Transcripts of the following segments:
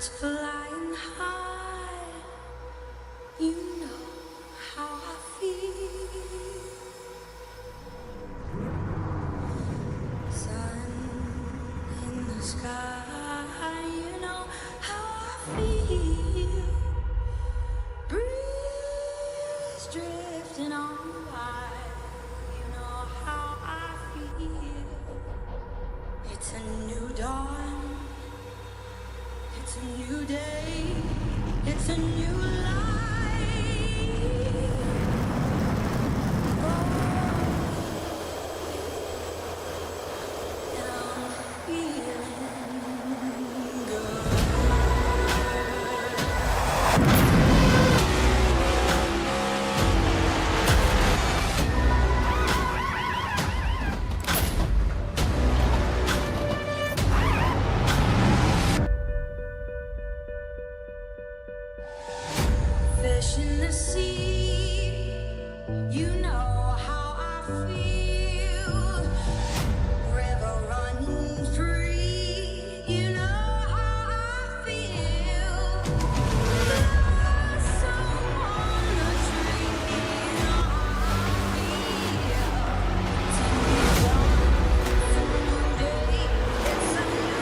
flying high, you know how I feel. Sun in the sky, you know how I feel. Breeze drifting on by, you know how I feel. It's a new dawn. It's a new day, it's a new life. And I'm feeling good. Fish in the sea, you know how I feel. River running free, you know how I feel. Blossom on a tree, you know how I feel. It's a new day, it's a new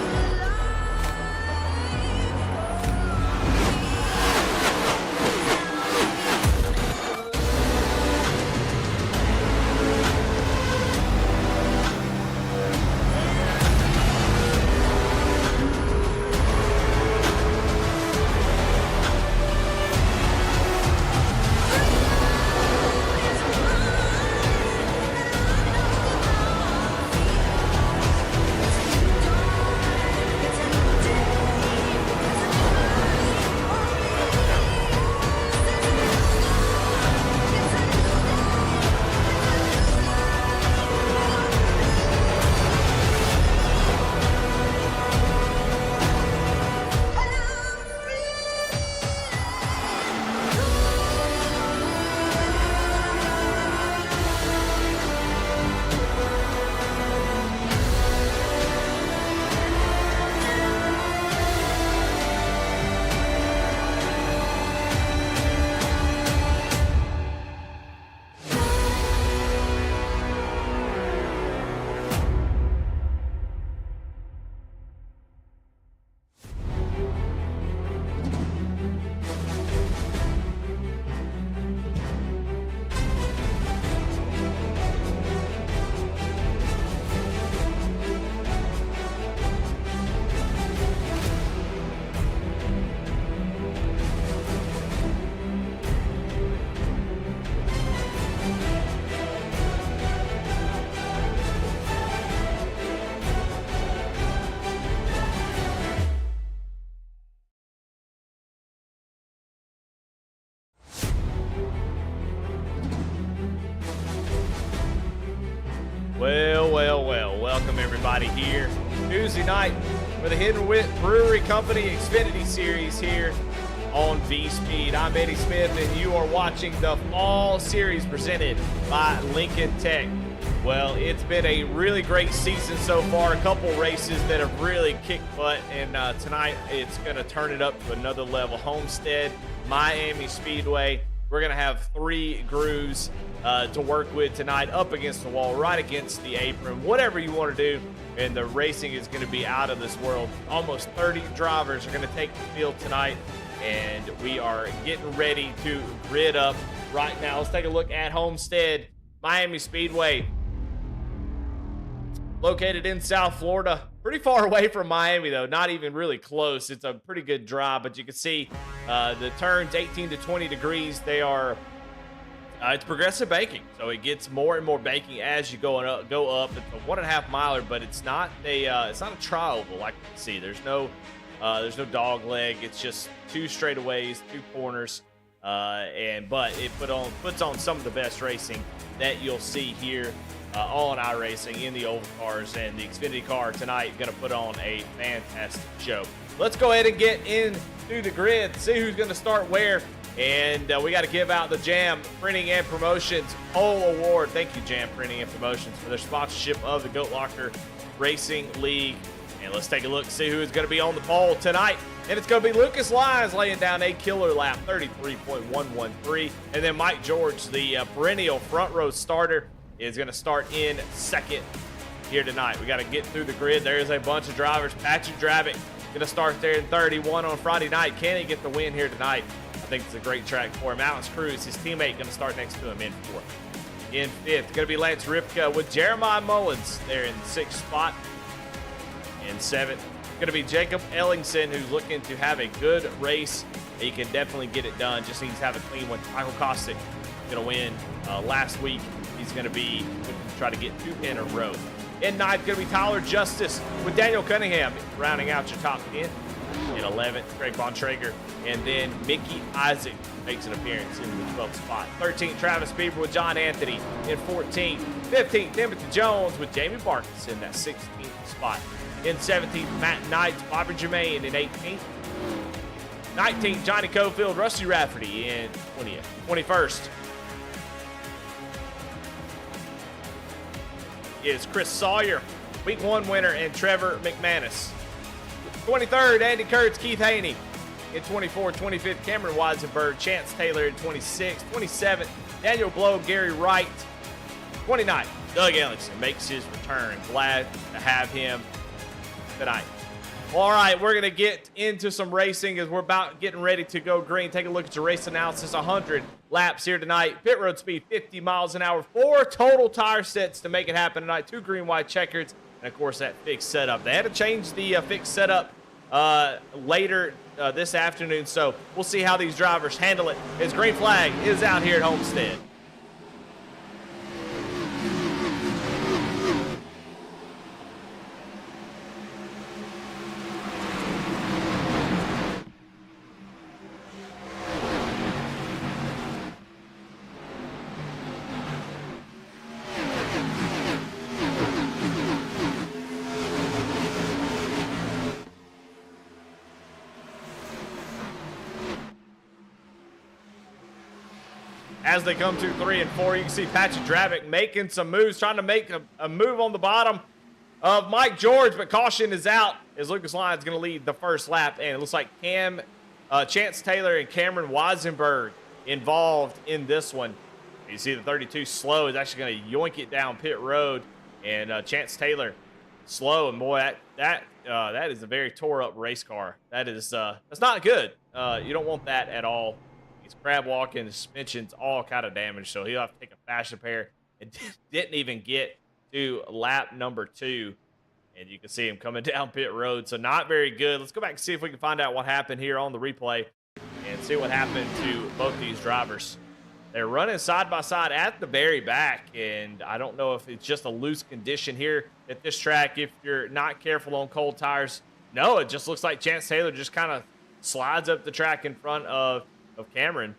Well, welcome everybody here. Tuesday night for the Hidden Wit Brewery Company Xfinity Series here on V-Speed. I'm Eddie Smith, and you are watching the Fall Series presented by Lincoln Tech. Well, it's been a really great season so far. A couple races that have really kicked butt, and tonight it's going to turn it up to another level. Homestead, Miami Speedway. We're going to have three grooves to work with tonight, up against the wall, right against the apron, whatever you want to do. And the racing is going to be out of this world. Almost 30 drivers are going to take the field tonight, and we are getting ready to grid up right now. Let's take a look at Homestead, Miami Speedway, located in South Florida. Pretty far away from Miami, though. Not even really close. It's a pretty good drive, but you can see the turns 18 to 20 degrees. They are it's progressive banking, so it gets more and more banking as you go up. It's a 1.5 miler, but it's not a tri oval like you can see. There's no dog leg. It's just two straightaways, two corners, but it puts on some of the best racing that you'll see here all in iRacing in the oval cars, and the Xfinity car tonight going to put on a fantastic show. Let's go ahead and get into the grid, see who's going to start where, and we got to give out the Jam Printing and Promotions Pole Award. Thank you, Jam Printing and Promotions, for their sponsorship of the Goat Locker Racing League. And let's take a look, see who is going to be on the pole tonight. And it's going to be Lucas Lyons laying down a killer lap, 33.113. And then Mike George, the perennial front row starter, is going to start in second here tonight. We got to get through the grid. There's a bunch of drivers. Patrick Dravick going to start there in 31 on Friday night. Can he get the win here tonight? I think it's a great track for him. Alex Cruz, his teammate, going to start next to him in fourth. In fifth, going to be Lance Ripka with Jeremiah Mullins there in sixth spot. In seventh, going to be Jacob Ellingson, who's looking to have a good race. He can definitely get it done. Just needs to have a clean one. Michael Kostick going to win last week. He's going to be looking to try to get 2 in a row. In ninth, going to be Tyler Justice with Daniel Cunningham rounding out your top 10. In 11th, Greg Bontrager. And then Mickey Isaac makes an appearance in the 12th spot. 13th, Travis Bieber with John Anthony in 14th. 15th, Timothy Jones with Jamie Barkis in that 16th spot. In 17th, Matt Knight, Bobby Jermaine in 18th. 19th, Johnny Cofield, Rusty Rafferty in 20th. 21st is Chris Sawyer, week 1 winner, and Trevor McManus. 23rd, Andy Kurtz, Keith Haney. In 24th, 25th, Cameron Weisenberg, Chance Taylor in 26th. 27th, Daniel Blow, Gary Wright. 29th, Doug Ellingson makes his return. Glad to have him tonight. Well, all right, we're going to get into some racing as we're about getting ready to go green. Take a look at your race analysis. 100 laps here tonight. Pit road speed 50 miles an hour. 4 total tire sets to make it happen tonight. 2 green, white checkers, and of course that fixed setup. They had to change the fixed setup later this afternoon, so we'll see how these drivers handle it. His green flag is out here at Homestead. As they come to 3 and 4, you can see Patrick Dravick making some moves, trying to make a move on the bottom of Mike George, but caution is out as Lucas Lyons going to lead the first lap, and it looks like Chance Taylor and Cameron Weisenberg involved in this one. You see the 32 slow is actually going to yoink it down pit road, and Chance Taylor slow, and boy, that is a very tore up race car. That's not good. You don't want that at all. Crab walking, the suspension's all kind of damaged, so he'll have to take a fashion repair. And didn't even get to lap number 2, and you can see him coming down pit road, so not very good. Let's go back and see if we can find out what happened here on the replay and see what happened to both these drivers. They're running side by side at the very back, and I don't know if it's just a loose condition here at this track if you're not careful on cold tires. No, it just looks like Chance Taylor just kind of slides up the track in front of Cameron,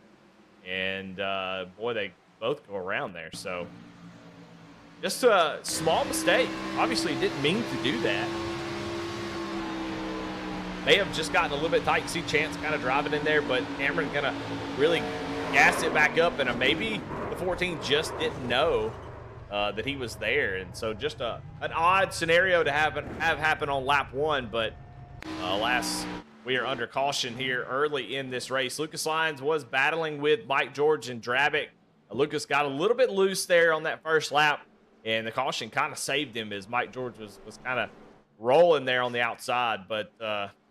and boy, they both go around there. So just a small mistake. Obviously didn't mean to do that. May have just gotten a little bit tight. You see Chance kind of driving in there, but Cameron gonna really gas it back up, and maybe the 14 just didn't know that he was there, and so just an odd scenario to have happen on lap 1, but alas, we are under caution here early in this race. Lucas Lyons was battling with Mike George and Dravick. Lucas got a little bit loose there on that first lap, and the caution kind of saved him as Mike George was kind of rolling there on the outside. But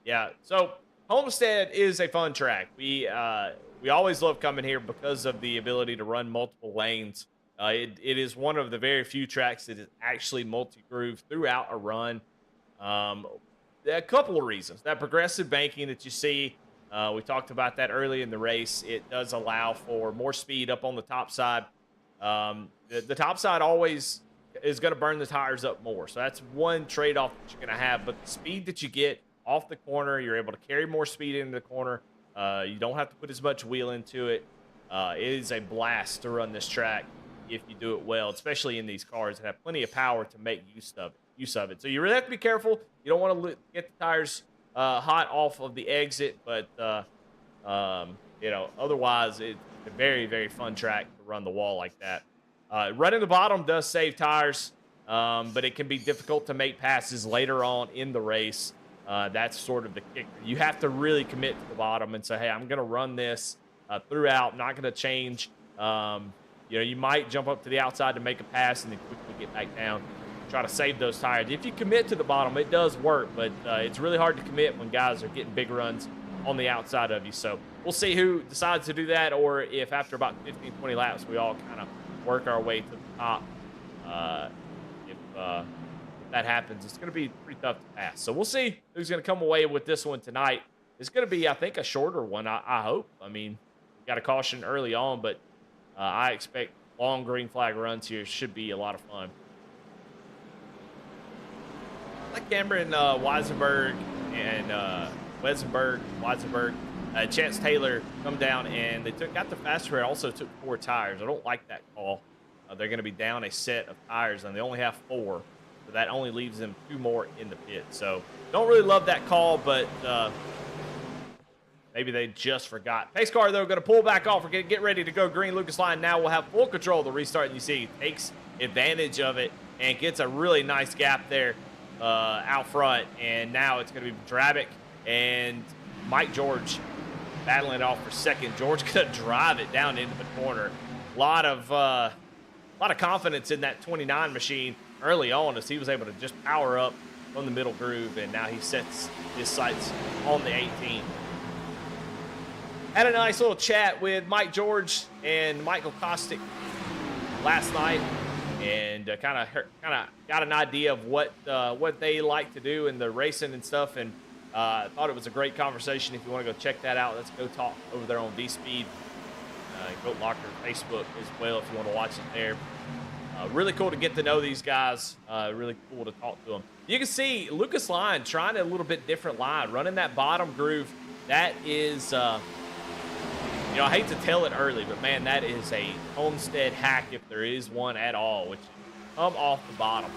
yeah, so Homestead is a fun track. We always love coming here because of the ability to run multiple lanes. It is one of the very few tracks that is actually multi-groove throughout a run. A couple of reasons. That progressive banking that you see, we talked about that early in the race. It does allow for more speed up on the top side. The top side always is going to burn the tires up more. So that's one trade-off that you're going to have. But the speed that you get off the corner, you're able to carry more speed into the corner. You don't have to put as much wheel into it. It is a blast to run this track if you do it well, especially in these cars that have plenty of power to make use of it. So you really have to be careful. You don't want to get the tires hot off of the exit, but otherwise it's a very, very fun track to run the wall like that. Running the bottom does save tires. but it can be difficult to make passes later on in the race. That's sort of the kicker. You have to really commit to the bottom and say, hey, I'm going to run this throughout, not going to change. You might jump up to the outside to make a pass and then quickly get back down, try to save those tires. If you commit to the bottom, it does work, but it's really hard to commit when guys are getting big runs on the outside of you. So we'll see who decides to do that, or if after about 15, 20 laps, we all kind of work our way to the top. If that happens, it's going to be pretty tough to pass. So we'll see who's going to come away with this one tonight. It's going to be, I think, a shorter one, I hope. I mean, we got a caution early on, but I expect long green flag runs here. Should be a lot of fun. Like Cameron Weisenberg and Weisenberg, Chance Taylor come down, and they got the faster rate, also took 4 tires. I don't like that call. They're going to be down a set of tires, and they only have 4. So that only leaves them 2 more in the pit. So don't really love that call, but maybe they just forgot. Pace car, though, going to pull back off. We're get ready to go green. Lucas Lyon now will have full control of the restart, and you see takes advantage of it and gets a really nice gap there out front. And now it's going to be Drabick and Mike George battling it off for second. George going to drive it down into the corner. A lot of confidence in that 29 machine early on, as he was able to just power up from the middle groove, and now he sets his sights on the 18. Had a nice little chat with Mike George and Michael Kostick last night, and kind of got an idea of what they like to do in the racing and stuff, and thought it was a great conversation. If you want to go check that out, let's go talk over there on V-Speed. Goat Locker Facebook as well if you want to watch it there. Really cool to get to know these guys. Really cool to talk to them. You can see Lucas Lyon trying a little bit different line, running that bottom groove. That is, I hate to tell it early, but man, that is a Homestead hack if there is one at all, which is come off the bottom.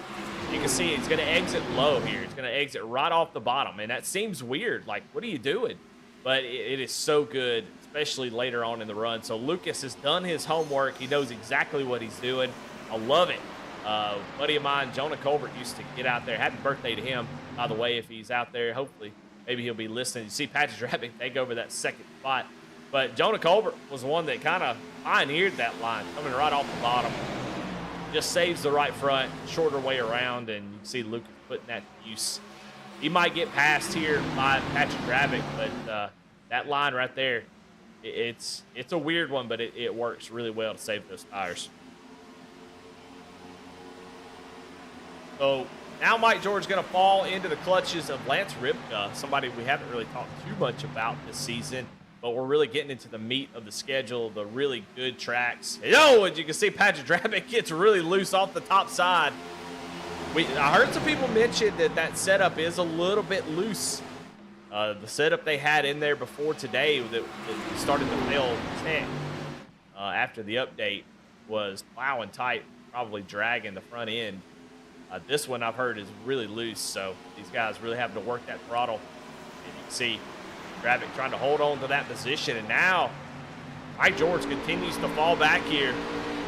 You can see it's going to exit low here. It's going to exit right off the bottom, and that seems weird. Like, what are you doing? But it is so good, especially later on in the run. So Lucas has done his homework. He knows exactly what he's doing. I love it. A buddy of mine, Jonah Colbert, used to get out there. Happy birthday to him, by the way, if he's out there. Hopefully, maybe he'll be listening. You see Patrick Drabick take over that second spot. But Jonah Colbert was the one that kind of pioneered that line, coming right off the bottom. Just saves the right front, shorter way around, and you can see Lucas putting that to use. He might get passed here by Patrick Drabick, but that line right there, it's a weird one, but it works really well to save those tires. So now Mike George is going to fall into the clutches of Lance Ripka, somebody we haven't really talked too much about this season, but we're really getting into the meat of the schedule, the really good tracks. As you can see, Patrick Drabick gets really loose off the top side. I heard some people mention that setup is a little bit loose. The setup they had in there before today that started to fail tech after the update was plowing tight, probably dragging the front end. This one I've heard is really loose, so these guys really having to work that throttle. And you can see Drabick trying to hold on to that position, and now Mike George continues to fall back here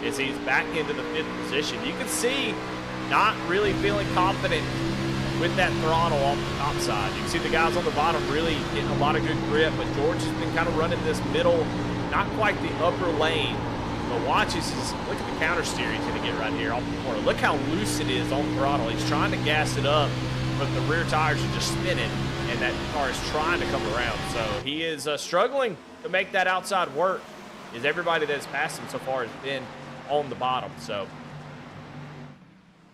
as he's back into the 5th position. You can see not really feeling confident with that throttle off the top side. You can see the guys on the bottom really getting a lot of good grip, but George has been kind of running this middle, not quite the upper lane. But watch this. Look at the counter steer he's going to get right here off the corner. Look how loose it is on throttle. He's trying to gas it up, but the rear tires are just spinning, and that car is trying to come around. So he is struggling to make that outside work, as everybody that's passed him so far has been on the bottom. So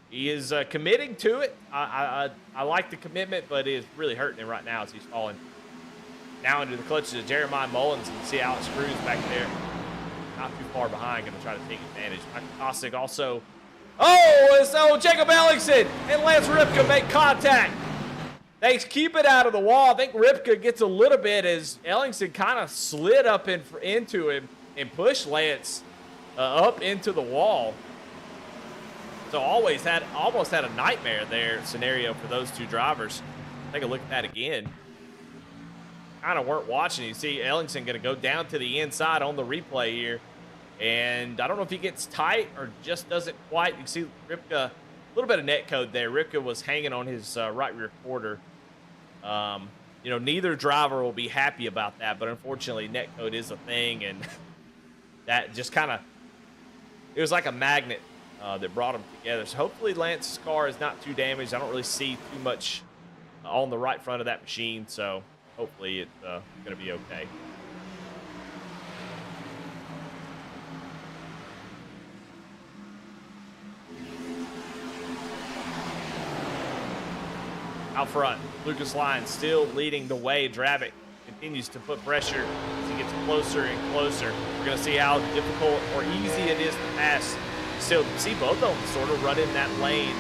he is committing to it. I like the commitment, but it is really hurting him right now as he's falling now into the clutches of Jeremiah Mullins. You can see Alex Cruz back there, not too far behind, going to try to take advantage. Michael Kostick also. So Jacob Ellingson and Lance Ripka make contact. They keep it out of the wall. I think Ripka gets a little bit as Ellingson kind of slid up into him and pushed Lance up into the wall. So almost had a nightmare there scenario for those two drivers. Take a look at that again. Kind of weren't watching. You see Ellingson going to go down to the inside on the replay here. And I don't know if he gets tight or just doesn't quite. You see Ripka little bit of net code there. Ripka was hanging on his right rear quarter. Neither driver will be happy about that, but unfortunately, net code is a thing, and that just kind of it was like a magnet that brought them together. So hopefully, Lance's car is not too damaged. I don't really see too much on the right front of that machine, so hopefully it's going to be okay. Out front, Lucas Lyons still leading the way. Dravik continues to put pressure as he gets closer and closer. We're going to see how difficult or easy it is to pass. Still, see both of them sort of run in that lane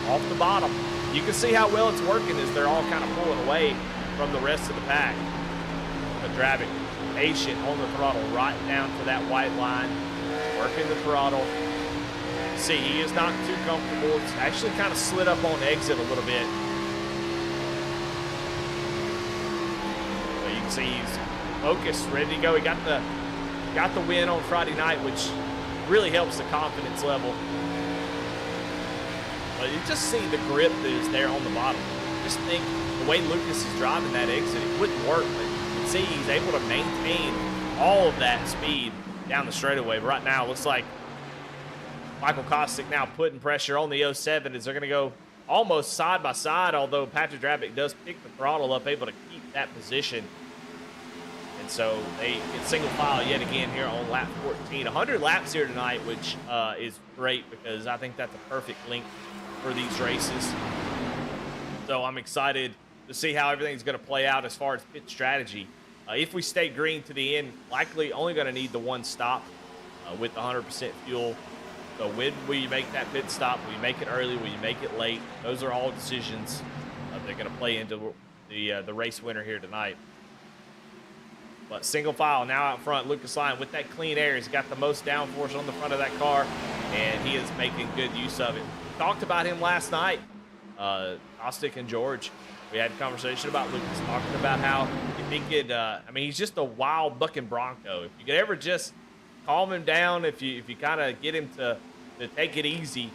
off the bottom. You can see how well it's working as they're all kind of pulling away from the rest of the pack. But Dravik, patient on the throttle right down to that white line, working the throttle. See, he is not too comfortable. It's actually kind of slid up on exit a little bit. So you can see he's focused, ready to go. He got the win on Friday night, which really helps the confidence level. But you just see the grip that is there on the bottom. Just think the way Lucas is driving that exit, it wouldn't work. But you can see he's able to maintain all of that speed down the straightaway. But right now, it looks like Michael Kostick now putting pressure on the 07 as they're going to go almost side by side, although Patrick Dravik does pick the throttle up, able to keep that position. And so they get single file yet again here on lap 14. 100 laps here tonight, which is great because I think that's a perfect length for these races. So I'm excited to see how everything's going to play out as far as pit strategy. If we stay green to the end, likely only going to need the one stop with the 100% fuel. So when will you make that pit stop? Will you make it early? Will you make it late? Those are all decisions that are going to play into the race winner here tonight. But single file now out front. Lucas Lyon with that clean air. He's got the most downforce on the front of that car, and he is making good use of it. We talked about him last night. Kostick and George, we had a conversation about Lucas, talking about how if he could, he's just a wild bucking bronco. If you could ever just calm him down, if you kind of get him to take it easy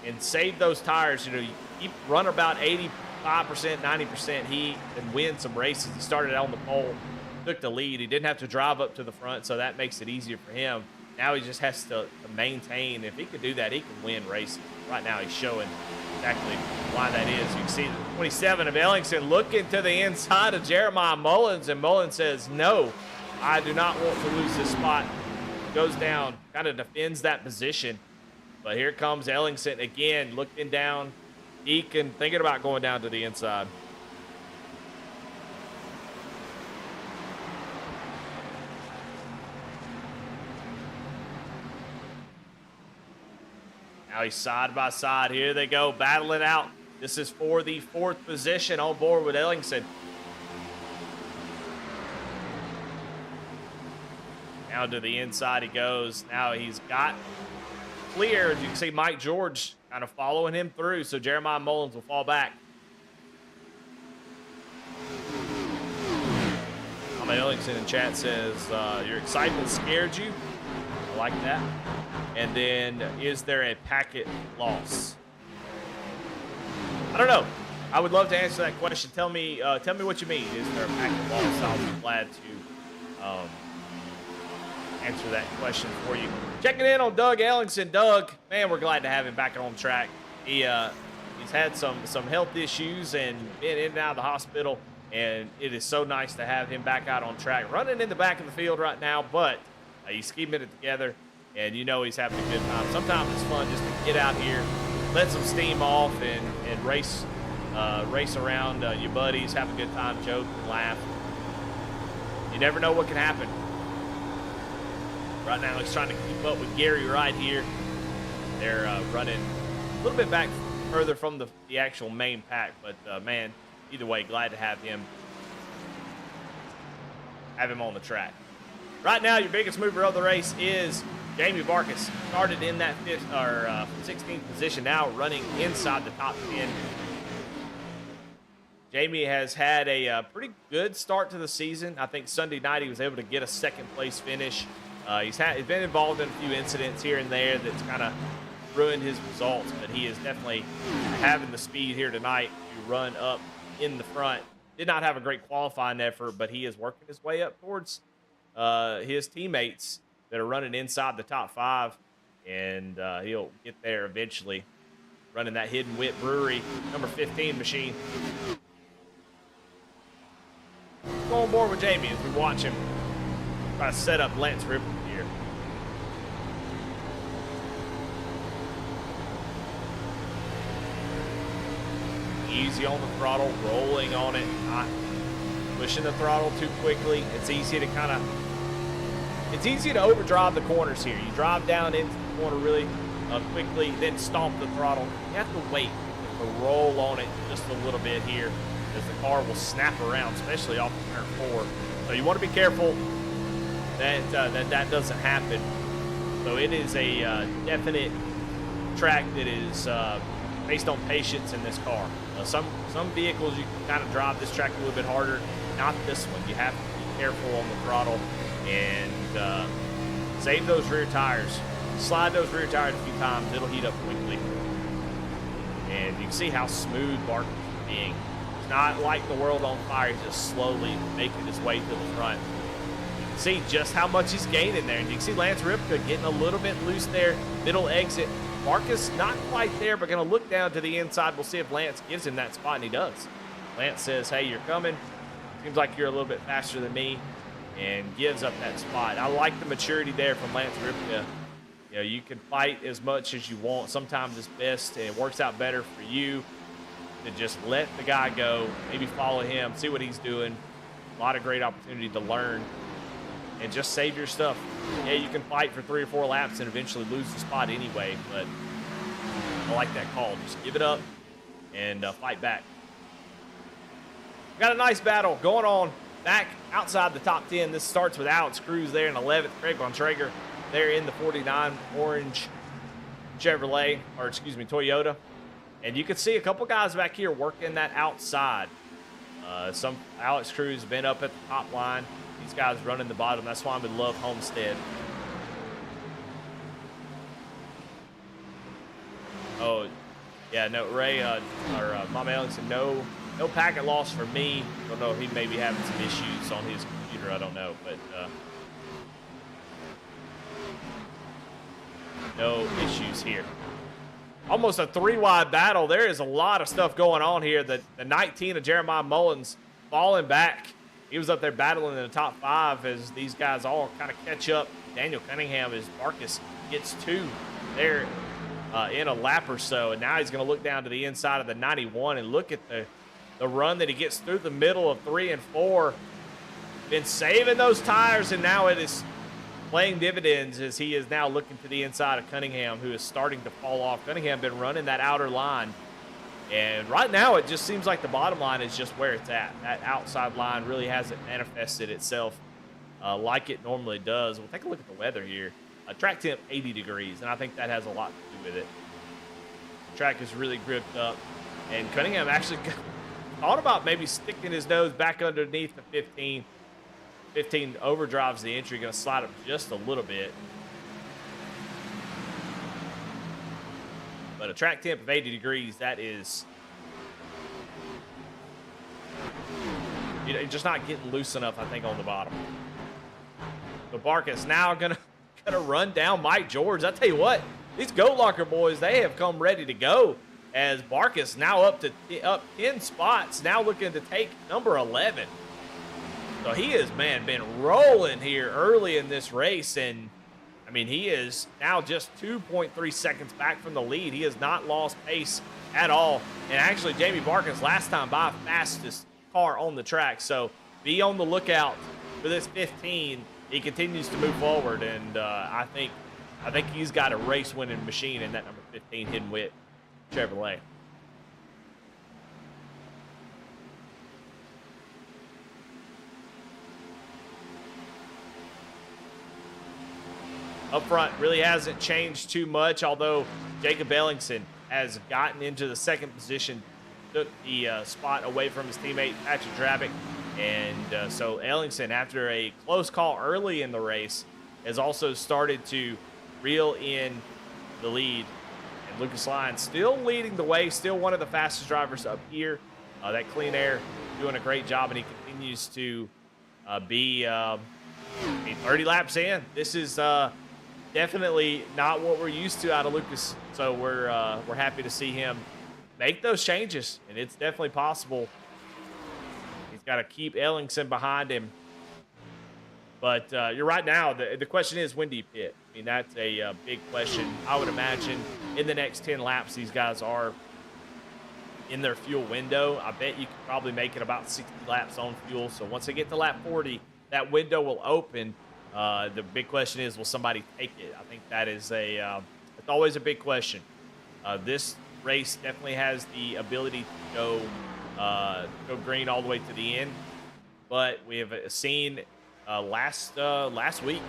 and save those tires, you keep run about 85%, 90%, he can win some races. He started out on the pole, took the lead. He didn't have to drive up to the front, so that makes it easier for him. Now he just has to maintain. If he could do that, he can win races. Right now he's showing exactly why that is. You can see the 27 of Ellingson looking to the inside of Jeremiah Mullins, and Mullins says, no, I do not want to lose this spot. Goes down, kind of defends that position. But here comes Ellingson again, looking down. Eakin thinking about going down to the inside. Now he's side by side. Here they go, battling out. This is for the 4th position on board with Ellingson. Now to the inside he goes. Now he's got clear. As you can see, Mike George kind of following him through, so Jeremiah Mullins will fall back. Ellingson in chat says, your excitement scared you. I like that. And then, is there a packet loss? I don't know. I would love to answer that question. Tell me what you mean. Is there a packet loss? I'll be glad to answer that question for you. Checking in on Doug Ellingson. Doug, man, we're glad to have him back on track. He's had some health issues and been in and out of the hospital, and it is so nice to have him back out on track, running in the back of the field right now, but he's keeping it together, and he's having a good time. Sometimes it's fun just to get out here, let some steam off, and race around your buddies, have a good time, joke and laugh. You never know what can happen. Right now, he's trying to keep up with Gary right here. They're running a little bit back further from the actual main pack, but man, either way, glad to have him on the track. Right now, your biggest mover of the race is Jamie Vargas. Started in that 16th position, now running inside the top 10. Jamie has had a pretty good start to the season. I think Sunday night he was able to get a second place finish. He's been involved in a few incidents here and there that's kind of ruined his results, but he is definitely having the speed here tonight to run up in the front. Did not have a great qualifying effort, but he is working his way up towards his teammates that are running inside the top 5, and he'll get there eventually. Running that Hidden Wit Brewery number 15 machine. Go on board with Jamie as we watch him try to set up Lance Ripple here. Easy on the throttle, rolling on it, not pushing the throttle too quickly. It's easy to overdrive the corners here. You drive down into the corner really quickly, then stomp the throttle. You have to wait to roll on it just a little bit here, as the car will snap around, especially off of turn 4. So you want to be careful that that doesn't happen. So it is a definite track that is based on patience in this car. Some vehicles you can kind of drive this track a little bit harder. Not this one. You have to be careful on the throttle and save those rear tires. Slide those rear tires a few times. It'll heat up quickly. And you can see how smooth Barker is being. It's not like the world on fire. He's just slowly making his way to the front. You can see just how much he's gaining there. And you can see Lance Ripka getting a little bit loose there. Middle exit. Marcus not quite there, but going to look down to the inside. We'll see if Lance gives him that spot, and he does. Lance says, hey, you're coming. Seems like you're a little bit faster than me, and gives up that spot. I like the maturity there from Lance Ripka. You know, you can fight as much as you want. Sometimes it's best, and it works out better for you to just let the guy go, maybe follow him, see what he's doing. A lot of great opportunity to learn and just save your stuff. Yeah, you can fight for 3 or 4 laps and eventually lose the spot anyway, but I like that call. Just give it up and fight back. We got a nice battle going on back outside the top 10. This starts with Alex Cruz there in 11th. Craig Von Traeger there in the 49 orange Chevrolet, or excuse me, Toyota. And you can see a couple guys back here working that outside. Some Alex Cruz has been up at the top line. These guys running the bottom. That's why I'm in love Homestead. Oh, yeah, no, Ray, Mama Ellingson, no packet loss for me. I don't know if he may be having some issues on his computer. I don't know, but no issues here. Almost a 3-wide battle. There is a lot of stuff going on here. The 19 of Jeremiah Mullins falling back. He was up there battling in the top 5 as these guys all kind of catch up. Daniel Cunningham as Marcus gets 2 there in a lap or so. And now he's going to look down to the inside of the 91 and look at the run that he gets through the middle of 3 and 4. Been saving those tires, and now it is playing dividends as he is now looking to the inside of Cunningham, who is starting to fall off. Cunningham been running that outer line. And right now, it just seems like the bottom line is just where it's at. That outside line really hasn't manifested itself like it normally does. We'll take a look at the weather here. Track temp 80 degrees, and I think that has a lot to do with it. The track is really gripped up, and Cunningham actually thought about maybe sticking his nose back underneath the 15. 15 overdrives the entry, going to slide up just a little bit. But a track temp of 80 degrees, that is, you know, just not getting loose enough, I think, on the bottom. So Barkus now gonna run down Mike George. I tell you what, these Goat Locker boys, they have come ready to go. As Barkus now up 10 spots, now looking to take number 11. So he has, man, been rolling here early in this race, and I mean, he is now just 2.3 seconds back from the lead. He has not lost pace at all. And actually, Jamie Barkus last time by fastest car on the track. So be on the lookout for this 15. He continues to move forward, and I think he's got a race-winning machine in that number 15 Hidden Wit Chevrolet. Up front really hasn't changed too much, although Jacob Ellingson has gotten into the second position, took the spot away from his teammate Patrick Drabick. And so Ellingson, after a close call early in the race, has also started to reel in the lead And Lucas Lyons still leading the way, still one of the fastest drivers up here. That Clean Air doing a great job, and he continues to be 30 laps in. This is definitely not what we're used to out of Lucas, so we're happy to see him make those changes, and it's definitely possible. He's got to keep Ellingson behind him. But you're right now. The question is, when do you pit? I mean, that's a big question. I would imagine in the next 10 laps, these guys are in their fuel window. I bet you could probably make it about 60 laps on fuel. So once they get to lap 40, that window will open. The big question is, will somebody take it? I think that is it's always a big question. This race definitely has the ability to go green all the way to the end. But we have seen last week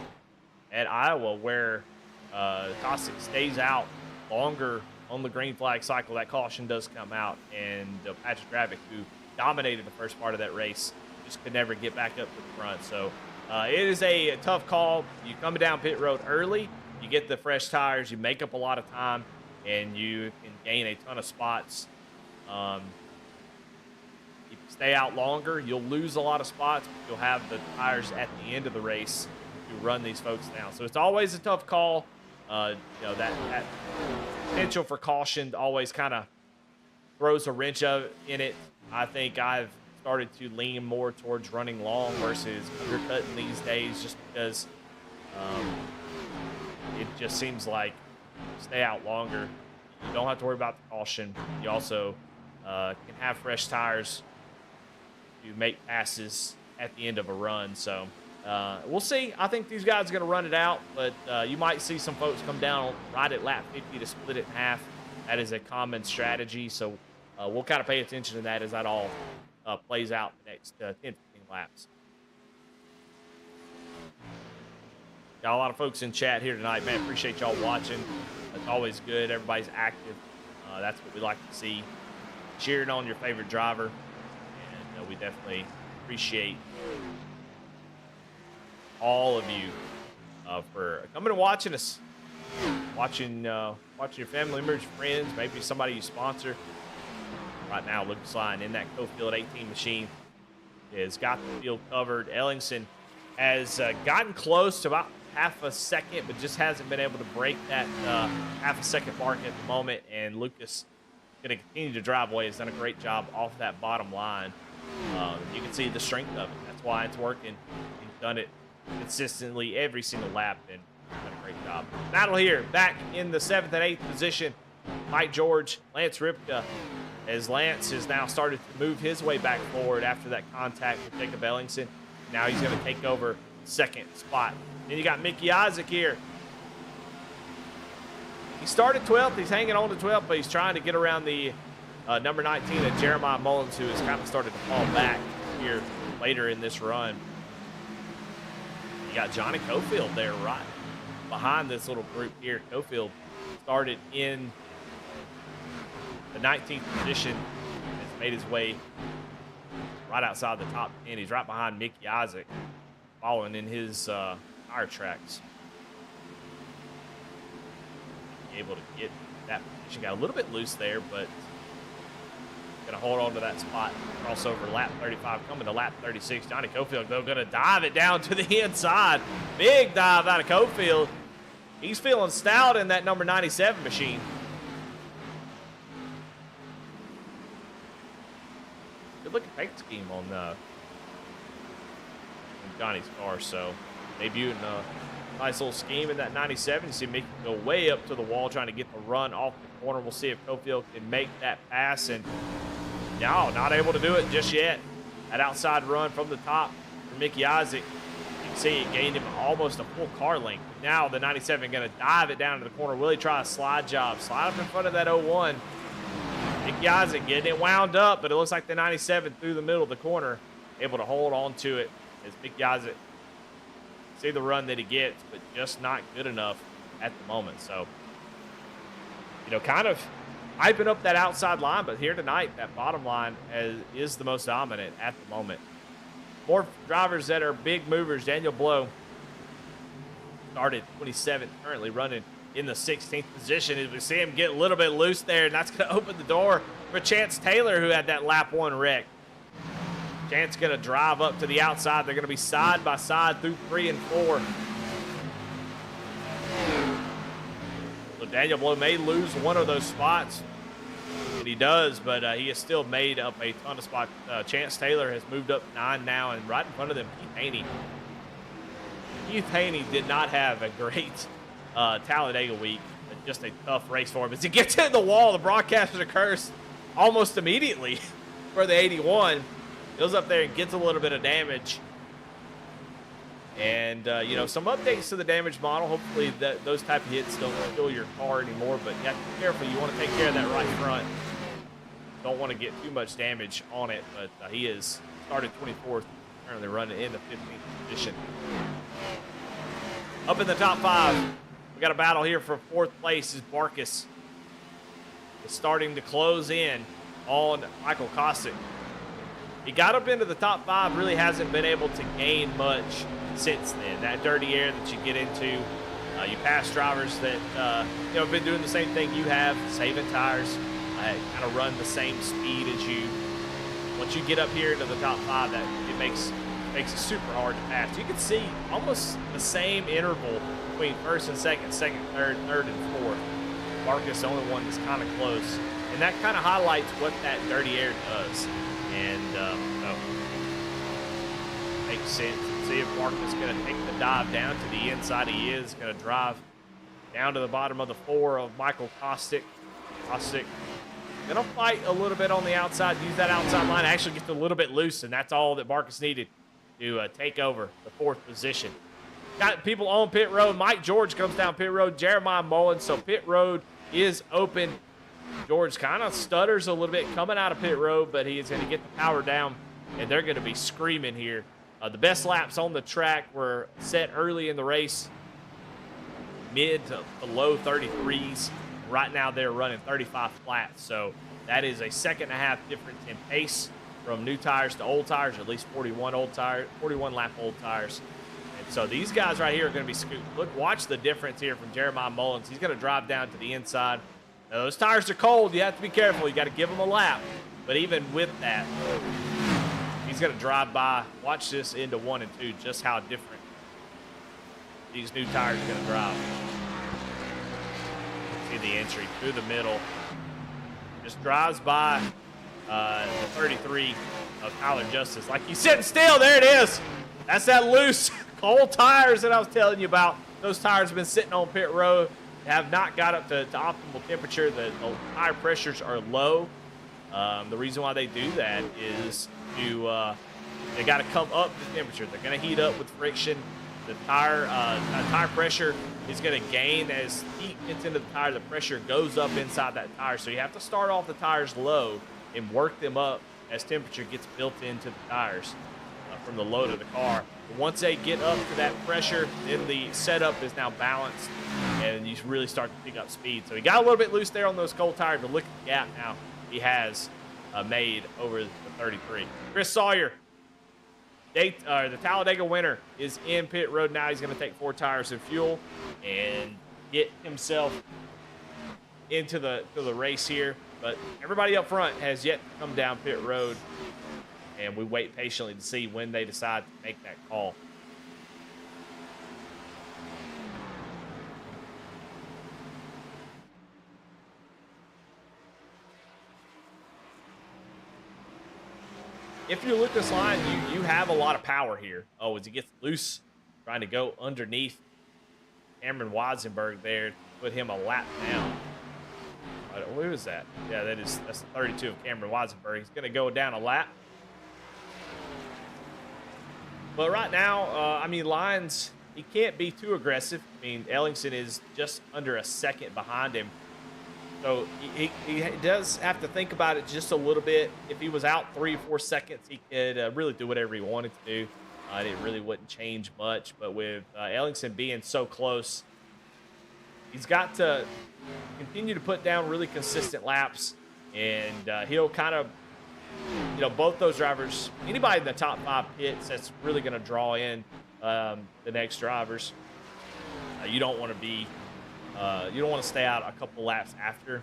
at Iowa where Cossack stays out longer on the green flag cycle. That caution does come out, and Patrick Dravick, who dominated the first part of that race, just could never get back up to the front. So it is a tough call. You come down pit road early, you get the fresh tires, you make up a lot of time, and you can gain a ton of spots. If you stay out longer, you'll lose a lot of spots, but you'll have the tires at the end of the race to run these folks down. So it's always a tough call. That potential for caution always kind of throws a wrench in it. I think I've started to lean more towards running long versus undercutting these days, just because it just seems like stay out longer. You don't have to worry about the caution. You also can have fresh tires to make passes at the end of a run. So we'll see. I think these guys are going to run it out, but you might see some folks come down right at lap 50 to split it in half. That is a common strategy. So we'll kind of pay attention to that as that all plays out the next 10, 15 laps. Got a lot of folks in chat here tonight, man. Appreciate y'all watching. It's always good. Everybody's active. That's what we like to see. Cheering on your favorite driver. And we definitely appreciate all of you for coming and watching us. Watching your family members, friends, maybe somebody you sponsor. Right now, Lucas Lyon in that Cofield 18 machine has got the field covered. Ellingson has gotten close to about half a second, but just hasn't been able to break that half a second mark at the moment. And Lucas going to continue to drive away. Has done a great job off that bottom line. You can see the strength of it. That's why it's working. He's done it consistently every single lap, and done a great job. Battle here, back in the 7th and 8th position. Mike George, Lance Ripka, as Lance has now started to move his way back forward after that contact with Jacob Ellingson. Now he's going to take over second spot. Then you got Mickey Isaac here. He started 12th. He's hanging on to 12th, but he's trying to get around the number 19 of Jeremiah Mullins, who has kind of started to fall back here later in this run. You got Johnny Cofield there right behind this little group here. Cofield started in the 19th position and has made his way right outside the top 10. He's right behind Mickey Isaac, following in his tire tracks. Able to get that position. Got a little bit loose there, but going to hold on to that spot. Crossover lap 35, coming to lap 36. Johnny Cofield, though, going to dive it down to the inside. Big dive out of Cofield. He's feeling stout in that number 97 machine. Good looking paint scheme on Johnny's car. So debuting a nice little scheme in that 97. You see Mickey go way up to the wall trying to get the run off the corner. We'll see if Cofield can make that pass, and no, not able to do it just yet. That outside run from the top for Mickey Isaac. You can see it gained him almost a full car length. Now the 97 going to dive it down to the corner. Will he try a slide job? Slide up in front of that 01. Mickey Isaac getting it wound up, but it looks like the 97 through the middle of the corner, able to hold on to it as Mickey Isaac see the run that he gets, but just not good enough at the moment. So, kind of hyping up that outside line, but here tonight, that bottom line is the most dominant at the moment. More drivers that are big movers. Daniel Blow started 27th, currently running in the 16th position. As we see him get a little bit loose there, and that's going to open the door for Chance Taylor, who had that lap 1 wreck. Chance going to drive up to the outside. They're going to be side by side through 3 and 4. So Daniel Blow may lose one of those spots, and he does, but he has still made up a ton of spots. Chance Taylor has moved up 9 now, and right in front of them, Keith Haney. Keith Haney did not have a great Talladega week. Just a tough race for him. As he gets in the wall, the broadcasters are cursed almost immediately for the 81. Goes up there and gets a little bit of damage. And, you know, some updates to the damage model. Hopefully those type of hits don't kill your car anymore. But you have to be careful. You want to take care of that right front. Don't want to get too much damage on it. But he has started 24th, currently running in the 15th position. Up in the top 5, we got a battle here for 4th place. Is Barkus is starting to close in on Michael Kostic. He got up into the top 5, really hasn't been able to gain much since then. That dirty air that you get into, you pass drivers that you know, have been doing the same thing you have, saving tires, kind of run the same speed as you. Once you get up here to the top 5, that it makes it super hard to pass. You can see almost the same interval between 1st and 2nd, 2nd, 3rd, 3rd, and 4th. Barkus, the only one that's kind of close, and that kind of highlights what that dirty air does. And so makes sense. See if Barkus is going to take the dive down to the inside. He is going to drive down to the bottom of the 4 of Michael Kostic. Kostic going to fight a little bit on the outside, use that outside line, actually gets a little bit loose, and that's all that Barkus needed to take over the 4th position. Got people on pit road. Mike George comes down pit road. Jeremiah Mullins. So pit road is open. George kind of stutters a little bit coming out of pit road, but he is going to get the power down, and they're going to be screaming here. The best laps on the track were set early in the race, mid to low 33s. Right now they're running 35 flat, so that is a 1.5-second difference in pace from new tires to old tires, at least 41 lap old tires. And so these guys right here are going to be scooting. Look, watch the difference here from Jeremiah Mullins. He's going to drive down to the inside. Now, those tires are cold. You have to be careful. You got to give them a lap. But even with that, he's going to drive by. Watch this into 1 and 2, just how different these new tires are going to drive. See the entry through the middle. Just drives by the 33 of Tyler Justice. Like he's sitting still. There it is. That's that loose, cold tires that I was telling you about. Those tires have been sitting on pit road. Have not got up to optimal temperature. The tire pressures are low. The reason why they do that is they got to come up the temperature. They're going to heat up with friction. The tire pressure is going to gain as heat gets into the tire. The pressure goes up inside that tire. So you have to start off the tires low and work them up as temperature gets built into the tires from the load of the car. But once they get up to that pressure, then the setup is now balanced, and you really start to pick up speed. So he got a little bit loose there on those cold tires, but look at the gap now he has made over the 33. Chris Sawyer, the Talladega winner, is in pit road now. He's going to take 4 tires of fuel and get himself into the race here. But everybody up front has yet to come down pit road, and we wait patiently to see when they decide to make that call. If you're Lucas Line, you have a lot of power here. Oh, as he gets loose, trying to go underneath Cameron Weisenberg there, put him a lap down. Who is that? Yeah, that's the 32 of Cameron Weisenberg. He's going to go down a lap. But right now, I mean, Lyons, he can't be too aggressive. I mean, Ellingson is just under a second behind him. So he does have to think about it just a little bit. If he was out 3 or 4 seconds, he could really do whatever he wanted to do. It really wouldn't change much. But with Ellingson being so close, he's got to continue to put down really consistent laps. And he'll kind of, you know, both those drivers, anybody in the top 5 pits, that's really going to draw in the next drivers. You don't want to be You don't want to stay out a couple laps after.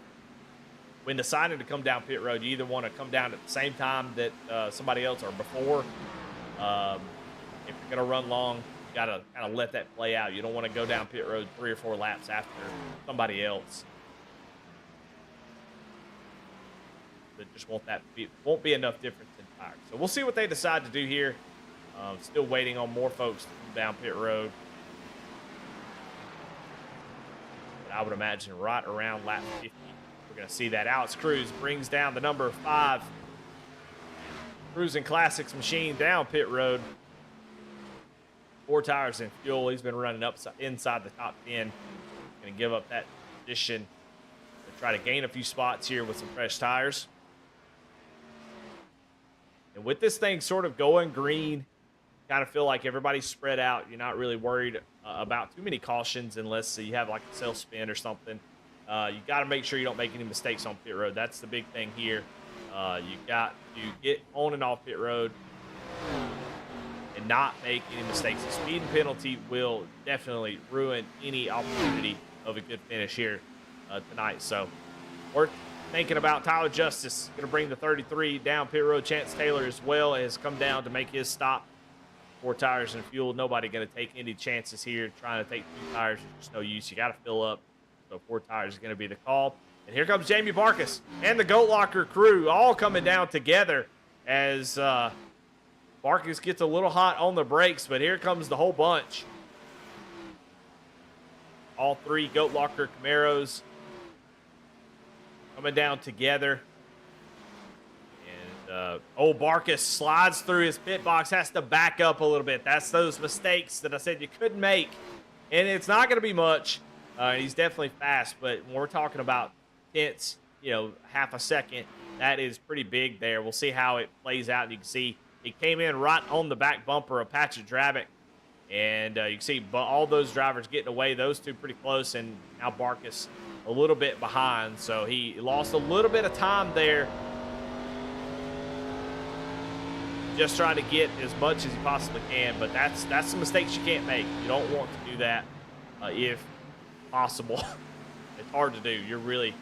When deciding to come down pit road, you either want to come down at the same time that somebody else or before. Um, if you're going to run long, you got to kind of let that play out. You don't want to go down pit road 3 or 4 laps after somebody else. There just won't be enough difference in tires. So we'll see what they decide to do here. Still waiting on more folks to come down pit road. But I would imagine right around lap 50, we're going to see that. Alex Cruz brings down the number 5 Cruising Classics machine down pit road. 4 tires and fuel. He's been running up inside the top 10. Going to give up that position to try to gain a few spots here with some fresh tires. And with this thing sort of going green, kind of feel like everybody's spread out. You're not really worried about too many cautions unless you have like a self spin or something. You got to make sure you don't make any mistakes on pit road. That's the big thing here. You got to get on and off pit road and not make any mistakes. The speeding penalty will definitely ruin any opportunity of a good finish here tonight. So worth thinking about. Tyler Justice going to bring the 33 down pit road. Chance Taylor as well has come down to make his stop. 4 tires and fuel. Nobody going to take any chances here. Trying to take 2 tires is just no use. You got to fill up. So 4 tires is going to be the call. And here comes Jamie Barkus and the Goat Locker crew all coming down together as Barkus gets a little hot on the brakes, but here comes the whole bunch. All 3 Goat Locker Camaros coming down together. And Barkus slides through his pit box, has to back up a little bit. That's those mistakes that I said you couldn't make. And it's not going to be much. He's definitely fast, but when we're talking about tenths, half a second, that is pretty big there. We'll see how it plays out. You can see he came in right on the back bumper of Patrick Dravick. And you can see all those drivers getting away. Those 2 pretty close, and now Barkus a little bit behind. So he lost a little bit of time there. Just trying to get as much as he possibly can, but that's the mistakes you can't make. You don't want to do that if possible. It's hard to do. You're really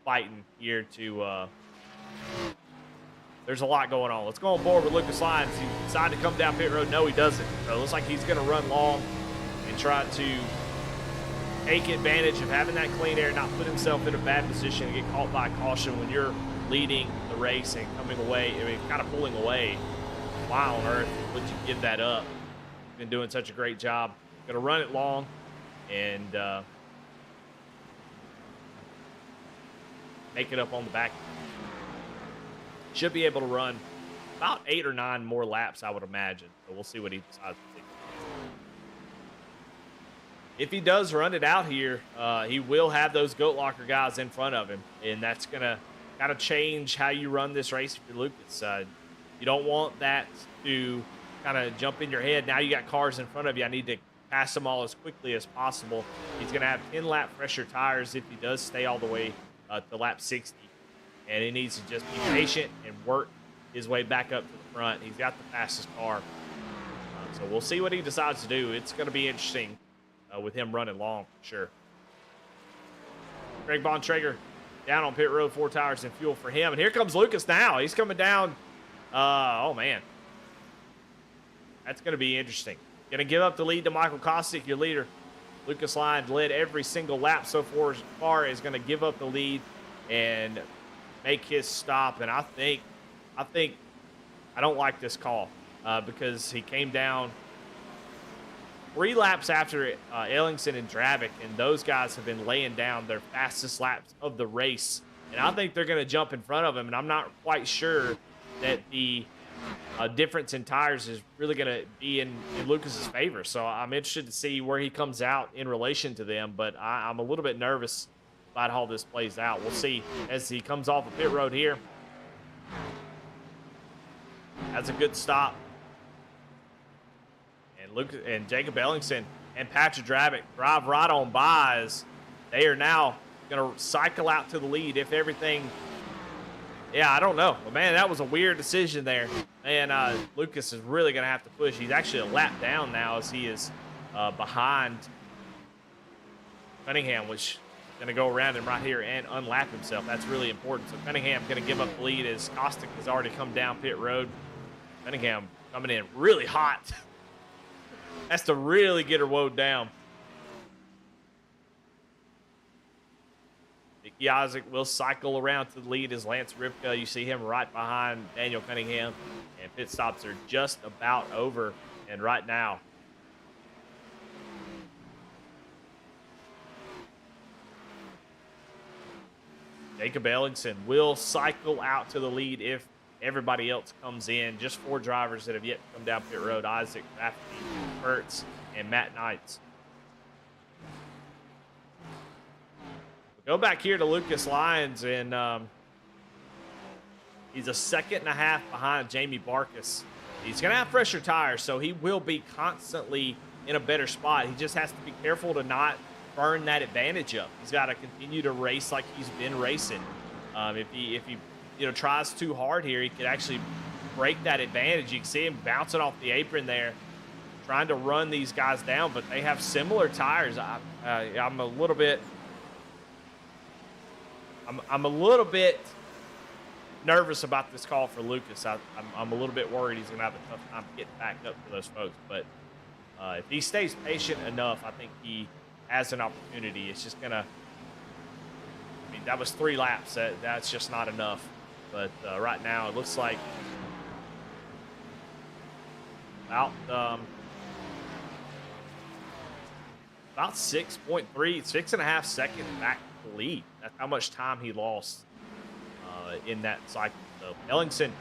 fighting here to there's a lot going on. Let's go on board with Lucas Lyons. He decided to come down pit road. No, he doesn't. So it looks like he's going to run long and try to take advantage of having that clean air, not put himself in a bad position and get caught by caution when you're leading the race and coming away. Kind of pulling away. Why on earth would you give that up? You've been doing such a great job. Going to run it long and make it up on the back. Should be able to run about 8 or 9 more laps, I would imagine. So we'll see what he decides to do. If he does run it out here, he will have those Goat Locker guys in front of him, and that's going to kind of change how you run this race if you're Lucas. You don't want that to kind of jump in your head. Now you got cars in front of you. I need to pass them all as quickly as possible. He's going to have 10-lap fresher tires if he does stay all the way to lap 60. And he needs to just be patient and work his way back up to the front. He's got the fastest car. So we'll see what he decides to do. It's going to be interesting with him running long, for sure. Greg Bontrager down on pit road, 4 tires and fuel for him. And here comes Lucas now. He's coming down. Oh, man. That's going to be interesting. Going to give up the lead to Michael Kostick, your leader. Lucas Lyons led every single lap so far, is going to give up the lead and make his stop. And I don't like this call because he came down 3 laps after Ellingson and Dravick, and those guys have been laying down their fastest laps of the race. And I think they're going to jump in front of him, and I'm not quite sure that the difference in tires is really going to be in Lucas's favor. So I'm interested to see where he comes out in relation to them, but I'm a little bit nervous about how this plays out. We'll see as he comes off the pit road here. That's a good stop. And Lucas and Jacob Ellingson and Patrick Dravick drive right on by as they are now going to cycle out to the lead if everything. Yeah, I don't know. But, man, that was a weird decision there. And Lucas is really going to have to push. He's actually a lap down now as he is behind Cunningham was going to go around him right here and unlap himself. That's really important. So Cunningham going to give up the lead as Costick has already come down pit road. Cunningham coming in really hot. Has to really get her woed down. Mickey Isaac will cycle around to the lead as Lance Ripka. You see him right behind Daniel Cunningham. And pit stops are just about over. And right now, Jacob Ellingson will cycle out to the lead if everybody else comes in. Just 4 drivers that have yet to come down pit road: Isaac, Rafferty, Kurtz, and Matt Knights. We'll go back here to Lucas Lyons, and he's a second and a half behind Jamie Barkus. He's going to have fresher tires, so he will be constantly in a better spot. He just has to be careful to not burn that advantage up. He's got to continue to race like he's been racing. If he tries too hard here, he could actually break that advantage. You can see him bouncing off the apron there, trying to run these guys down, but they have similar tires. I'm a little bit nervous about this call for Lucas. I'm a little bit worried he's going to have a tough time getting back up to those folks. But if he stays patient enough, I think he has an opportunity. It's just going to, that was 3 laps. That's just not enough. But right now, it looks like about 6.5 seconds back to the lead. That's how much time he lost in that cycle. So Ellingson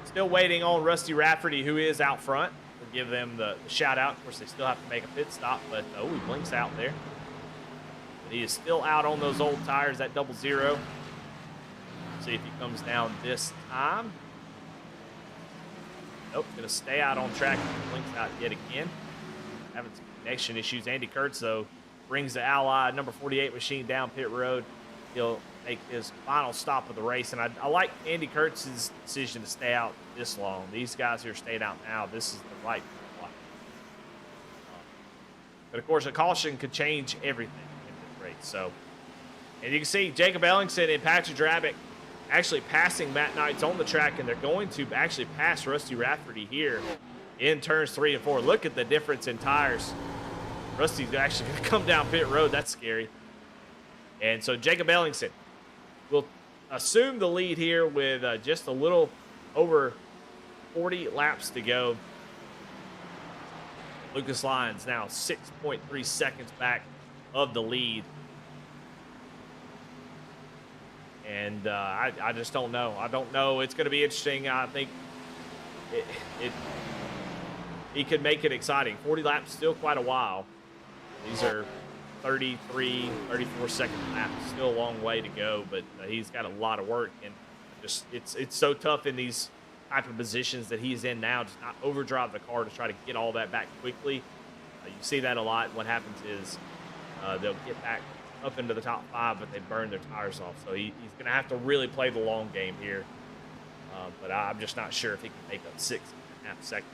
still waiting on Rusty Rafferty, who is out front. We'll give them the shout out. Of course, they still have to make a pit stop, but he blinks out there. But he is still out on those old tires, that 00. See if he comes down this time. Nope, going to stay out on track. Blinks out yet again. Having some connection issues. Andy Kurtz, though, brings the Ally number 48 machine down pit road. He'll make his final stop of the race. And I like Andy Kurtz's decision to stay out this long. These guys who are staying out now, this is the right play. But, of course, a caution could change everything in this race. So, and you can see Jacob Ellingson and Patrick Drabick actually passing Matt Knights on the track, and they're going to actually pass Rusty Rafferty here in turns 3 and 4. Look at the difference in tires. Rusty's actually going to come down pit road. That's scary. And so Jacob Ellingson will assume the lead here with just a little over 40 laps to go. Lucas Lyons now 6.3 seconds back of the lead. And I just don't know. I don't know. It's going to be interesting. I think he could make it exciting. 40 laps, still quite a while. These are 33, 34-second laps. Still a long way to go, but he's got a lot of work. And just it's so tough in these type of positions that he's in now. Just not overdrive the car to try to get all that back quickly. You see that a lot. What happens is they'll get back up into the top 5, but they burn their tires off. So he's going to have to really play the long game here. But I'm just not sure if he can make up 6.5 seconds.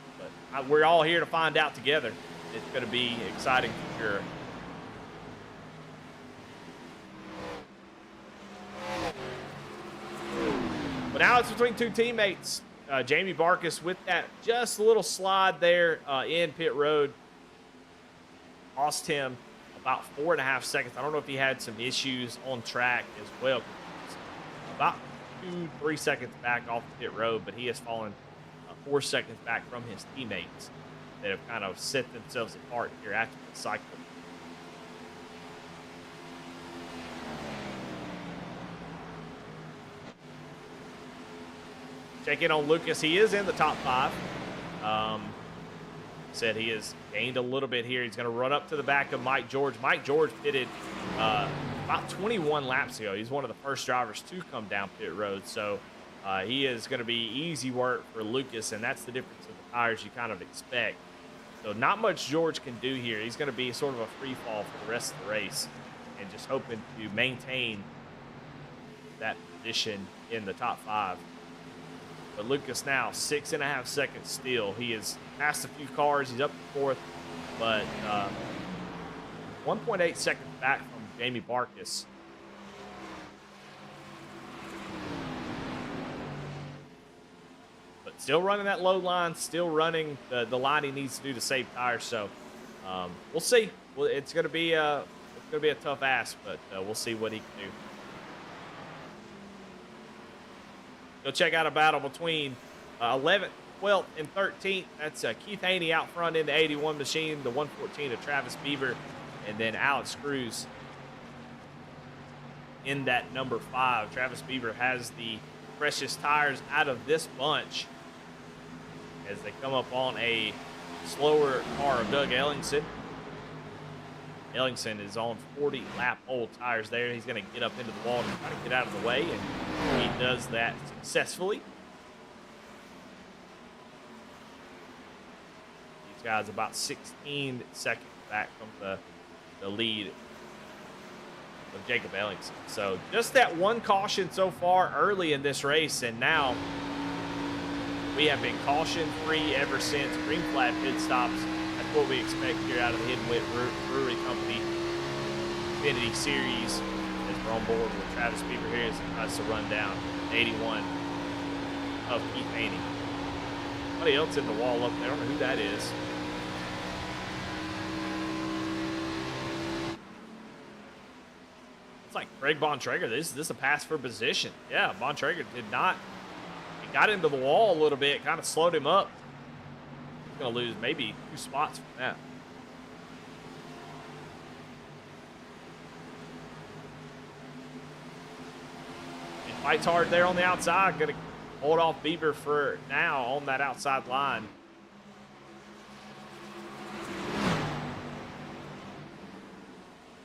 But we're all here to find out together. It's going to be exciting for sure. But now it's between 2 teammates. Jamie Barkus with that just a little slide there in pit road. Lost him about 4.5 seconds. I don't know if he had some issues on track as well. About 2-3 seconds back off the pit road, but he has fallen 4 seconds back from his teammates that have kind of set themselves apart here after the cycle. Check in on Lucas. He is in the top 5. Said he has gained a little bit here. He's going to run up to the back of Mike George. Mike George pitted about 21 laps ago. He's one of the first drivers to come down pit road. So he is going to be easy work for Lucas, and that's the difference in the tires you kind of expect. So not much George can do here. He's going to be sort of a free fall for the rest of the race and just hoping to maintain that position in the top 5. But Lucas now 6.5 seconds still. He has passed a few cars. He's up to 4th, but 1.8 seconds back from Jamie Barkus. But still running that low line, still running the line he needs to do to save tires. So we'll see. Well, it's gonna be a tough ask, but we'll see what he can do. Go check out a battle between 11th, 12th, and 13th. That's Keith Haney out front in the 81 machine, the 114 of Travis Beaver, and then Alex Cruz in that number 5. Travis Beaver has the freshest tires out of this bunch as they come up on a slower car of Doug Ellingson. Ellingson is on 40-lap old tires there. He's going to get up into the wall and try to get out of the way, and he does that successfully. These guys about 16 seconds back from the lead of Jacob Ellingson. So just that one caution so far early in this race, and now we have been caution-free ever since green flag pit stops. That's what we expect here out of the Hidden Wit Brewery Company Xfinity Series, as we're on board with Travis Beaver here as he tries to run down 81 of Keith Haney. Somebody else in the wall up there. I don't know who that is. It's like Greg Bontrager. This is a pass for position. Yeah, Bontrager did not. He got into the wall a little bit, kind of slowed him up. He's going to lose maybe 2 spots from that. He fights hard there on the outside. Going to hold off Beaver for now on that outside line.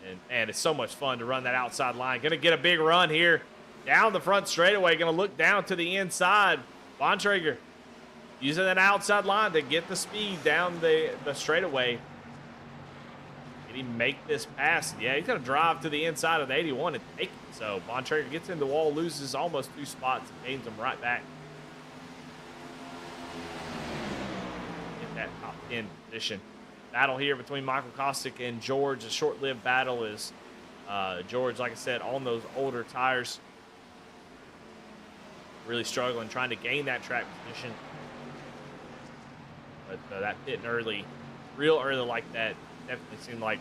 And man, it's so much fun to run that outside line. Going to get a big run here down the front straightaway. Going to look down to the inside. Bontrager using that outside line to get the speed down the straightaway. Did he make this pass? Yeah, he's going to drive to the inside of the 81 and take it. So Bontrager gets in the wall, loses almost 2 spots, and gains them right back. Get that top 10 position. Battle here between Michael Kostick and George. A short-lived battle is George, like I said, on those older tires. Really struggling, trying to gain that track position. But that pitting early, real early like that, definitely seemed like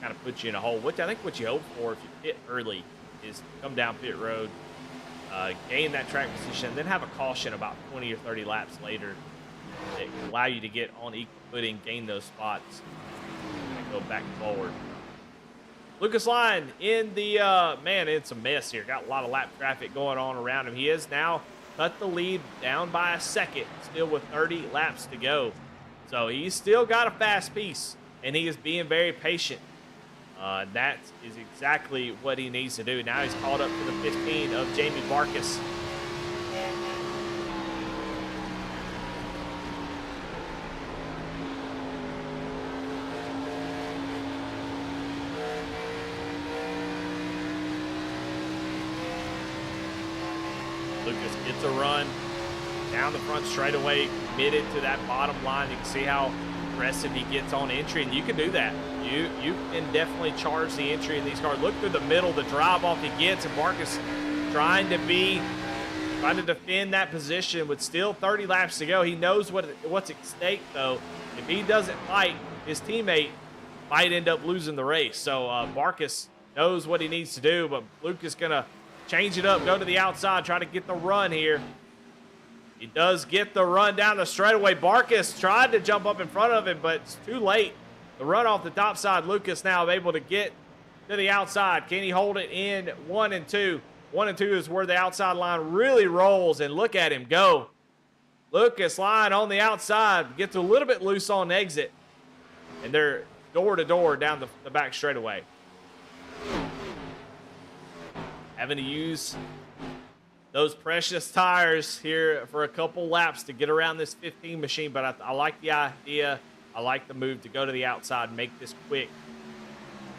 kind of puts you in a hole. Which I think what you hope for if you pit early is to come down pit road, gain that track position, then have a caution about 20 or 30 laps later that can allow you to get on equal footing, gain those spots, and go back and forward. Lucas Lyon in the, man, it's a mess here. Got a lot of lap traffic going on around him. He is now cut the lead down by a second, still with 30 laps to go. So he's still got a fast piece, and he is being very patient. That is exactly what he needs to do. Now he's caught up to the 15 of Jamie Barkus. Lucas gets a run down the front straightaway, committed to that bottom line. You can see how aggressive he gets on entry, and you can do that. You can definitely charge the entry in these cars. Look through the middle, the drive off he gets, and Barkus trying to defend that position with still 30 laps to go. He knows what's at stake, though. If he doesn't fight, his teammate might end up losing the race. So Barkus knows what he needs to do, but Lucas gonna change it up, go to the outside, try to get the run here. He does get the run down the straightaway. Barkus tried to jump up in front of him, but it's too late. The run off the top side, Lucas now able to get to the outside. Can he hold it in 1 and 2? 1 and 2 is where the outside line really rolls, and look at him go. Lucas Lyon on the outside, gets a little bit loose on exit, and they're door to door down the back straightaway. Having to use those precious tires here for a couple laps to get around this 15 machine, but I like the idea. I like the move to go to the outside and make this quick.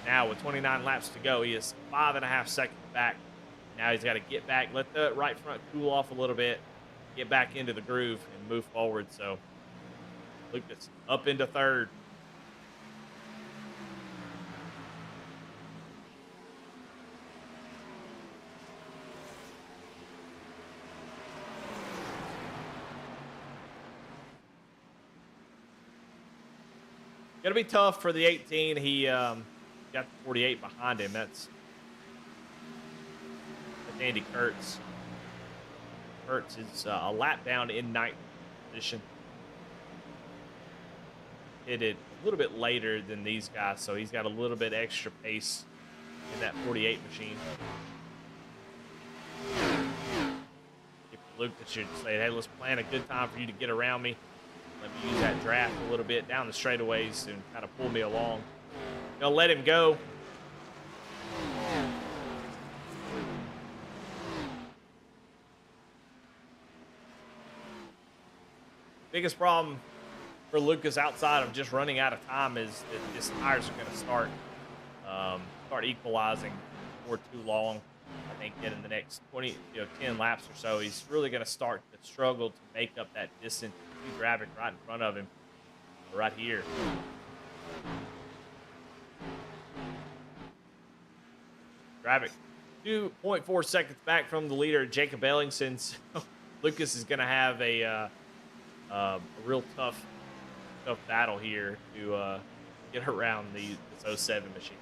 Now with 29 laps to go, he is 5.5 seconds back. Now he's got to get back, let the right front cool off a little bit, get back into the groove and move forward. So Lucas up into third. Gonna be tough for the 18. He got the 48 behind him. That's Andy Kurtz. Kurtz is a lap down in ninth position. Hit it a little bit later than these guys, so he's got a little bit extra pace in that 48 machine. If Lucas should say, hey, let's plan a good time for you to get around me. Let me use that draft a little bit down the straightaways and kind of pull me along. Gonna let him go. Biggest problem for Lucas outside of just running out of time is that his tires are going to start equalizing before too long. I think in the next 10 laps or so, he's really going to start to struggle to make up that distance. He's Gravik right in front of him, right here. Gravik 2.4 seconds back from the leader, Jacob Ellingson. So Lucas is going to have a real tough battle here to get around this 07 machine.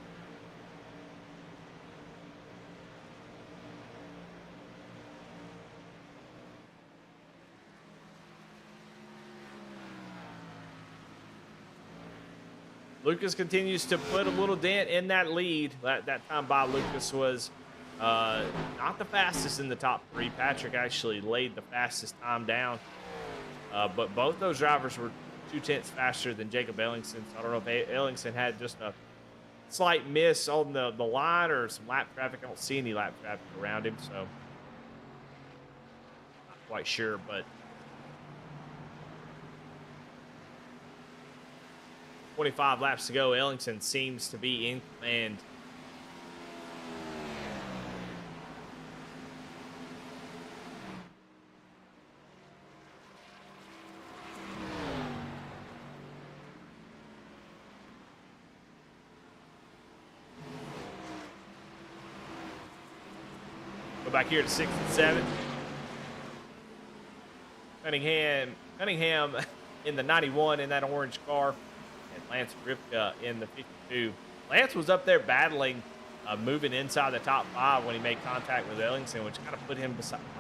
Lucas continues to put a little dent in that lead. That time by Lucas was not the fastest in the top three. Patrick actually laid the fastest time down. But both those drivers were 0.2 faster than Jacob Ellingson. So I don't know if Ellingson had just a slight miss on the line or some lap traffic. I don't see any lap traffic around him, so not quite sure. But 25 laps to go. Ellingson seems to be in command. Go back here to 6 and 7. Cunningham in the 91 in that orange car. And Lance Ripka in the 52. Lance was up there battling, moving inside the top 5 when he made contact with Ellingson, which kind of put him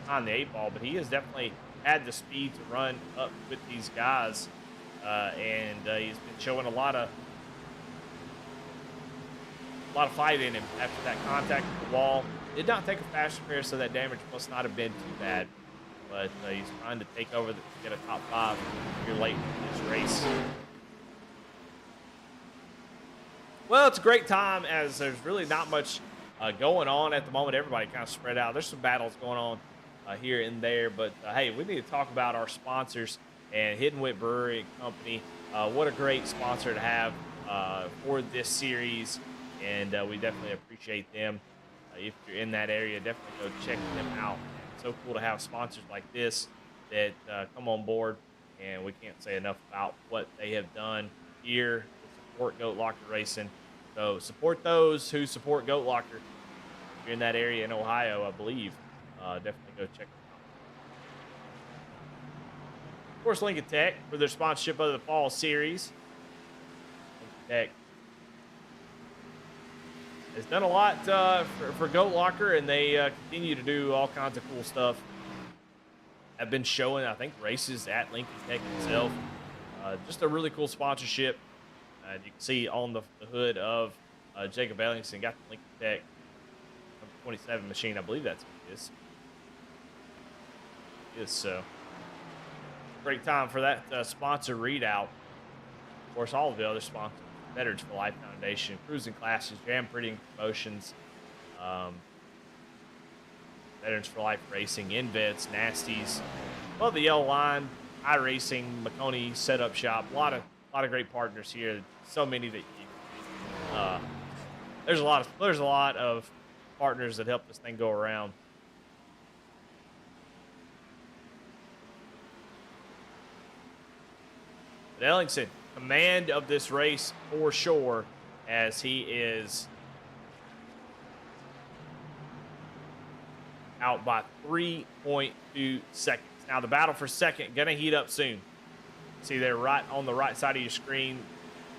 behind the 8 ball. But he has definitely had the speed to run up with these guys. And he's been showing a lot of fight in him after that contact with the wall. Did not take a fast repair, so that damage must not have been too bad. But he's trying to take over to get a top 5 here late in this race. Well, it's a great time as there's really not much going on at the moment. Everybody kind of spread out. There's some battles going on here and there. But, hey, we need to talk about our sponsors and Hidden Wit Brewery Company. What a great sponsor to have for this series. And we definitely appreciate them. If you're in that area, definitely go check them out. It's so cool to have sponsors like this that come on board, and we can't say enough about what they have done here to support Goat Locker Racing. So support those who support Goat Locker. If you're in that area in Ohio, I believe, definitely go check them out. Of course, Lincoln Tech for their sponsorship of the fall series. Lincoln Tech has done a lot for Goat Locker, and they continue to do all kinds of cool stuff. Have been showing, I think, races at Lincoln Tech itself. Just a really cool sponsorship. You can see on the hood of Jacob Ellingson, got the Lincoln Tech 27 machine. I believe that's what it is. So great time for that sponsor readout. Of course, all of the other sponsors. Veterans for Life Foundation, Cruising Classes, Jam Printing Promotions, Veterans for Life Racing, Invets, Nasties, above the yellow line, iRacing, McConey Setup Shop, a lot of great partners here. So many that there's a lot of partners that help this thing go around. But Ellingson, command of this race for sure, as he is out by 3.2 seconds. Now the battle for second gonna heat up soon. See there right on the right side of your screen,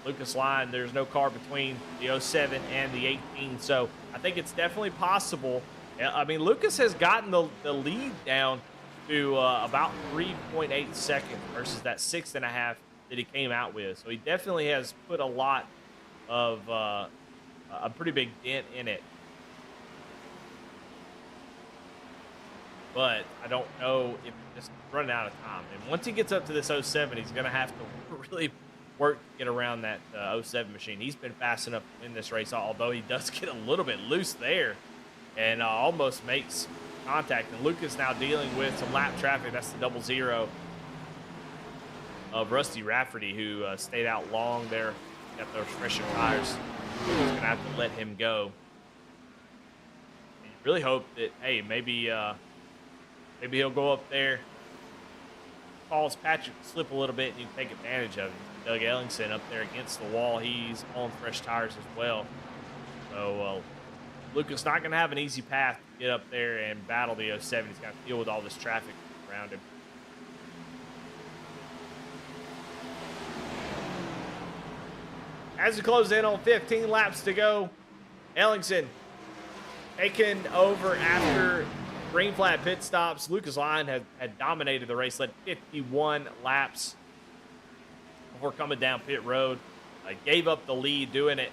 Lucas Line, there's no car between the 07 and the 18. So I think it's definitely possible. I mean, Lucas has gotten the lead down to about 3.8 seconds versus that 6.5 that he came out with. So he definitely has put a lot of a pretty big dent in it. But I don't know if he's just running out of time. And once he gets up to this 07, he's going to have to really work to get around that 07 machine. He's been fast enough in this race, although he does get a little bit loose there and almost makes contact. And Lucas now dealing with some lap traffic. That's the 00 of Rusty Rafferty, who stayed out long there, got those fresher tires. He's going to have to let him go. And you really hope that, hey, maybe he'll go up there, calls Patrick to slip a little bit, and you can take advantage of it. Doug Ellingson up there against the wall. He's on fresh tires as well. So Lucas not going to have an easy path to get up there and battle the 07. He's got to deal with all this traffic around him. As we close in on 15 laps to go, Ellingson taken over after green flag pit stops. Lucas Line had dominated the race, led 51 laps before coming down pit road. Gave up the lead doing it,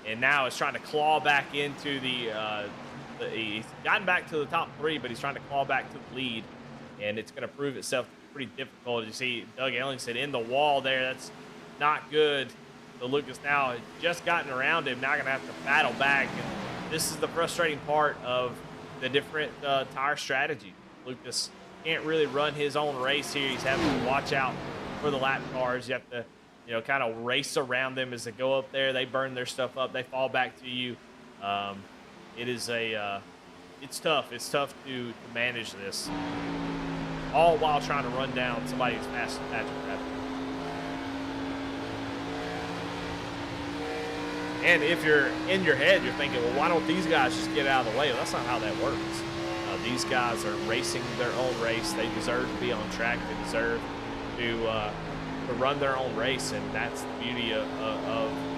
and now is trying to claw back into he's gotten back to the top 3, but he's trying to claw back to the lead, and it's going to prove itself pretty difficult. You see Doug Ellingson in the wall there. That's not good. So Lucas now has just gotten around him, now going to have to battle back, and this is the frustrating part of the different tire strategy. Lucas can't really run his own race here. He's having to watch out for the lap cars. You have to, kind of race around them as they go up there. They burn their stuff up. They fall back to you. It's tough. It's tough to manage this, all while trying to run down somebody as fast as Patrick Rafferty. And if you're in your head, you're thinking, well, why don't these guys just get out of the way? Well, that's not how that works. These guys are racing their own race. They deserve to be on track. They deserve to run their own race, and that's the beauty of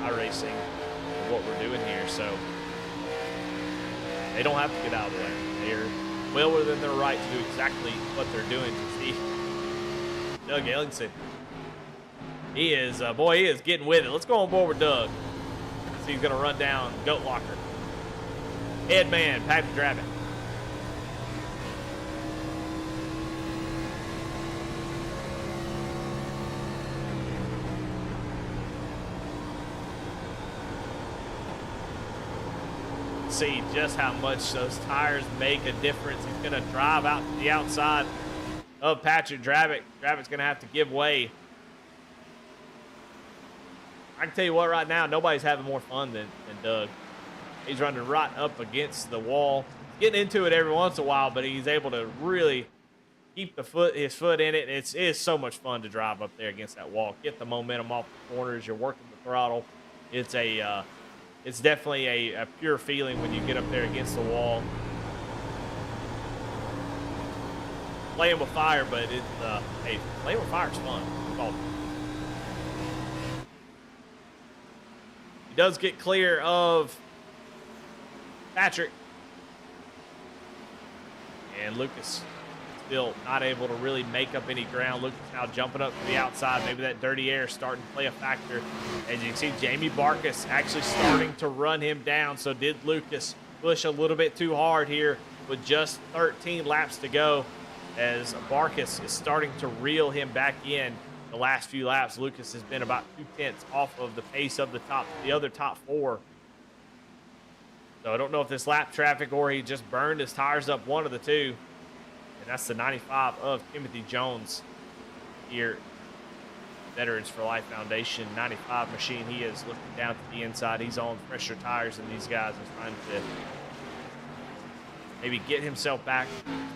iRacing and what we're doing here. So they don't have to get out of the way. They're well within their right to do exactly what they're doing. To see Doug Ellingson, he is getting with it. Let's go on board with Doug. He's going to run down Goat Locker. Head man, Patrick Drabbit. See just how much those tires make a difference. He's going to drive out to the outside of Patrick Drabbit. Drabbit's going to have to give way. I can tell you what, right now, nobody's having more fun than Doug. He's running right up against the wall. Getting into it every once in a while, but he's able to really keep his foot in it. It is so much fun to drive up there against that wall. Get the momentum off the corners. You're working the throttle. It's definitely a pure feeling when you get up there against the wall. Playing with fire, but playing with fire is fun. It's all does get clear of Patrick, and Lucas still not able to really make up any ground. Lucas now jumping up to the outside. Maybe that dirty air starting to play a factor. As you can see, Jamie Barkas actually starting to run him down. So did Lucas push a little bit too hard here with just 13 laps to go, as Barkas is starting to reel him back in. The last few laps, Lucas has been about 0.2 off of the pace of the other top 4. So I don't know if this lap traffic or he just burned his tires up, one of the two. And that's the 95 of Timothy Jones here. Veterans for Life Foundation 95 machine. He is looking down to the inside. He's on fresher tires than these guys. He's trying to maybe get himself back.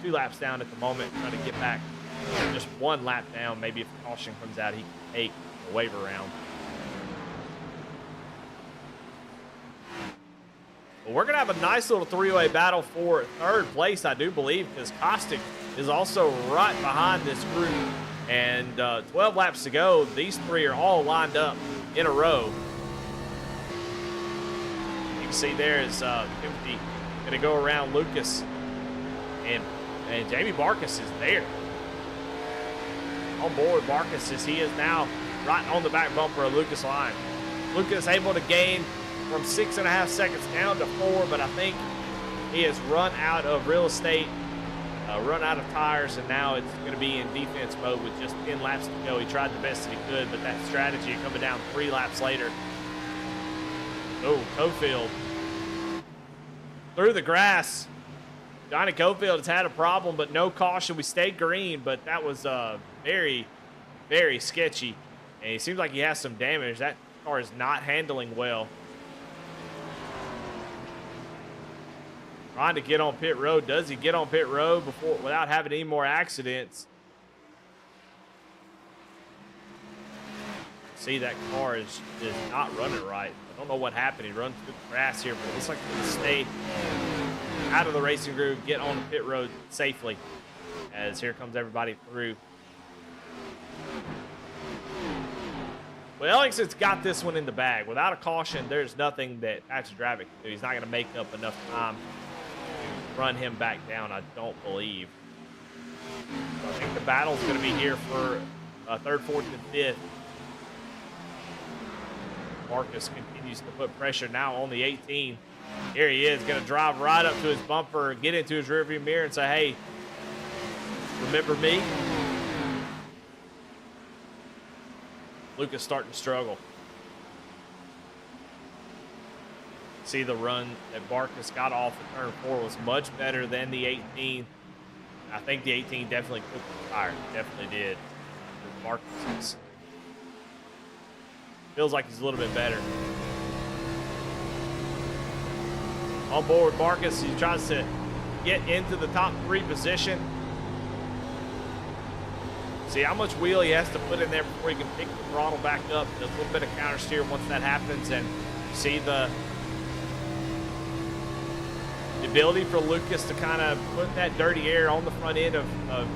2 laps down at the moment, trying to get back. Just 1 lap down. Maybe if the caution comes out, he can take a waiver round. But we're going to have a nice little 3-way battle for 3rd place, I do believe, because Kostick is also right behind this group. And 12 laps to go. These 3 are all lined up in a row. You can see there is Timothy going to go around Lucas, and Jamie Barkus is there. On board Barkus as he is now right on the back bumper of Lucas line. Lucas able to gain from 6.5 seconds down to 4, but I think he has run out of real estate, run out of tires, and now it's going to be in defense mode with just 10 laps to go. He tried the best that he could, but that strategy coming down 3 laps later. Oh, Cofield through the grass. Johnny Cofield has had a problem, but no caution. We stayed green, but that was very, very sketchy. And it seems like he has some damage. That car is not handling well. Trying to get on pit road. Does he get on pit road without having any more accidents? See, that car is not running right. I don't know what happened. He runs through the grass here, but it looks like he's going to stay out of the racing group, get on the pit road safely, as here comes everybody through. Well, Ellingson's got this one in the bag. Without a caution, there's nothing that Patrick Dravick can do. He's not going to make up enough time to run him back down, I don't believe. So I think the battle's going to be here for 3rd, 4th, and 5th. Marcus continues to put pressure now on the 18. Here he is, going to drive right up to his bumper, get into his rearview mirror and say, hey, remember me? Lucas starting to struggle. See the run that Barkus got off of turn 4 was much better than the 18. I think the 18 definitely cooked the tire. Definitely did. Barkus feels like he's a little bit better. On board Marcus, he tries to get into the top 3 position. See how much wheel he has to put in there before he can pick the throttle back up. Does a little bit of counter steer once that happens, and see the ability for Lucas to kind of put that dirty air on the front end of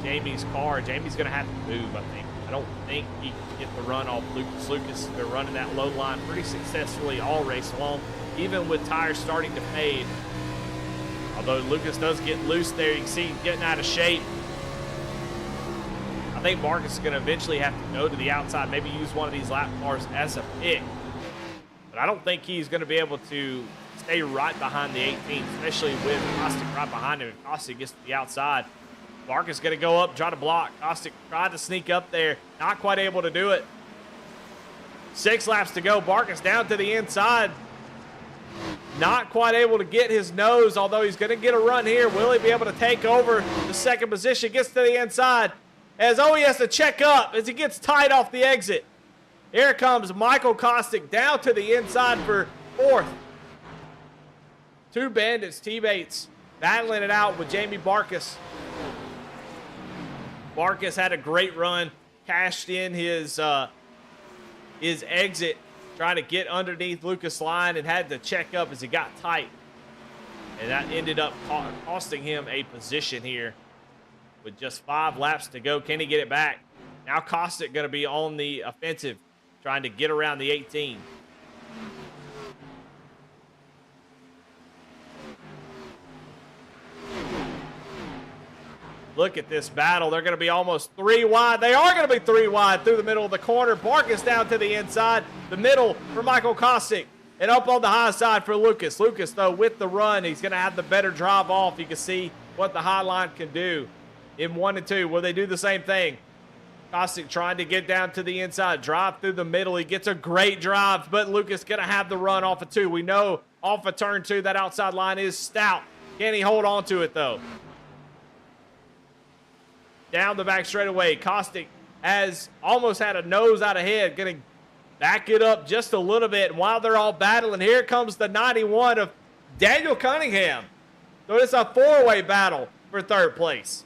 Jamie's car. Jamie's going to have to move, I think. I don't think he can get the run off Lucas. Lucas, they're running that low line pretty successfully all race long, even with tires starting to fade. Although Lucas does get loose there, you can see him getting out of shape. I think Marcus is going to eventually have to go to the outside, maybe use one of these lap cars as a pick. But I don't think he's going to be able to stay right behind the 18, especially with Kostic right behind him. If Kostic gets to the outside, Marcus is going to go up, try to block. Kostic tried to sneak up there, not quite able to do it. 6 laps to go. Marcus down to the inside. Not quite able to get his nose, although he's going to get a run here. Will he be able to take over the 2nd position? Gets to the inside. As he has to check up as he gets tight off the exit. Here comes Michael Kostic down to the inside for 4th. 2 bandits, teammates, battling it out with Jamie Barkus. Barkus had a great run, cashed in his exit, trying to get underneath Lucas' line and had to check up as he got tight. And that ended up costing him a position here with just 5 laps to go. Can he get it back? Now Kostic going to be on the offensive, trying to get around the 18. Look at this battle. They're going to be almost 3 wide. They are going to be 3 wide through the middle of the corner. Barkus down to the inside. The middle for Michael Kostic. And up on the high side for Lucas. Lucas, though, with the run, he's going to have the better drive off. You can see what the high line can do in 1 and 2. Will they do the same thing? Kostic trying to get down to the inside. Drive through the middle. He gets a great drive, but Lucas going to have the run off of 2. We know off of turn 2, that outside line is stout. Can he hold on to it, though? Down the back straightaway. Kostic has almost had a nose out ahead. Going to back it up just a little bit. And while they're all battling, here comes the 91 of Daniel Cunningham. So it's a 4-way battle for 3rd place.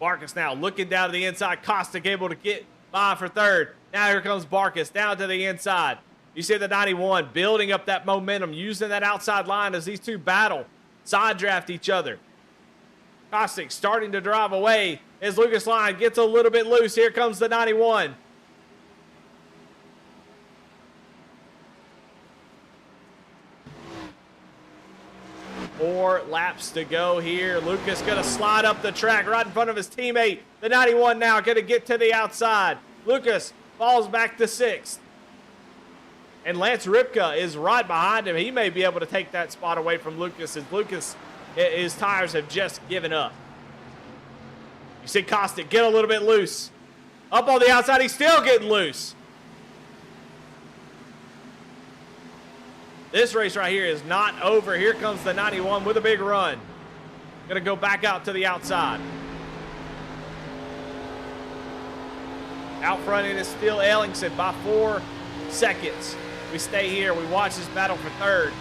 Barkus now looking down to the inside. Kostic able to get by for 3rd. Now here comes Barkus down to the inside. You see the 91 building up that momentum, using that outside line as these 2 battle, side draft each other. Kostic starting to drive away as Lucas Line gets a little bit loose. Here comes the 91. 4 laps to go here. Lucas going to slide up the track right in front of his teammate. The 91 now going to get to the outside. Lucas falls back to 6th. And Lance Ripka is right behind him. He may be able to take that spot away from Lucas, as Lucas, his tires have just given up. You see Kostick get a little bit loose. Up on the outside, he's still getting loose. This race right here is not over. Here comes the 91 with a big run. Gonna go back out to the outside. Out front it is still Ellingson by 4 seconds. We stay here. We watch this battle for third.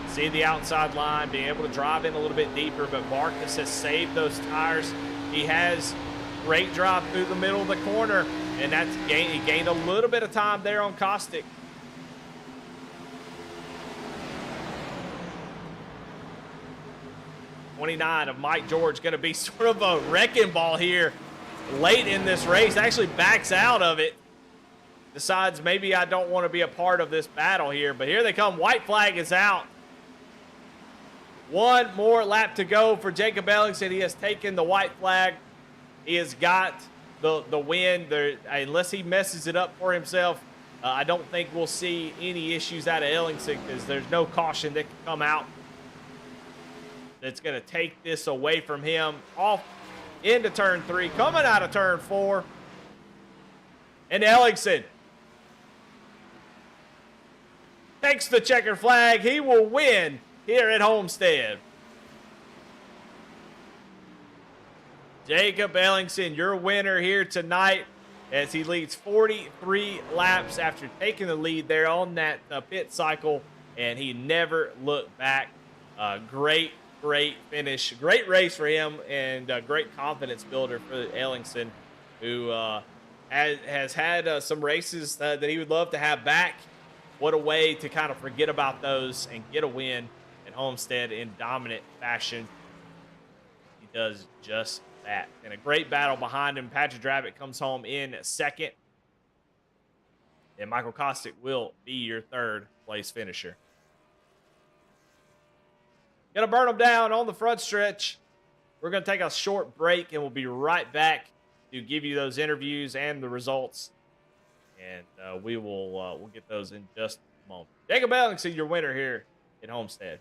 See the outside line, being able to drive in a little bit deeper, but Marcus has saved those tires. He has great drive through the middle of the corner, and he gained a little bit of time there on Kostick. '29 of Mike George going to be sort of a wrecking ball here late in this race. Actually backs out of it. Decides maybe I don't want to be a part of this battle here, but here they come. White flag is out. 1 more lap to go for Jacob Ellingson. He has taken the white flag. He has got the win. Unless he messes it up for himself, I don't think we'll see any issues out of Ellingson, because there's no caution that can come out that's going to take this away from him. Off into turn 3, coming out of turn 4. And Ellingson takes the checker flag. He will win here at Homestead. Jacob Ellingson, your winner here tonight, as he leads 43 laps after taking the lead there on that pit cycle, and he never looked back. Great finish. Great race for him, and great confidence builder for Ellingson, who has had some races that he would love to have back. What a way to kind of forget about those and get a win at Homestead in dominant fashion. He does just that. And a great battle behind him. Patrick Dravitt comes home in 2nd. And Michael Kostick will be your 3rd place finisher. Gonna burn them down on the front stretch. We're gonna take a short break, and we'll be right back to give you those interviews and the results. And we'll get those in just a moment. Jacob Ellingson, your winner here at Homestead.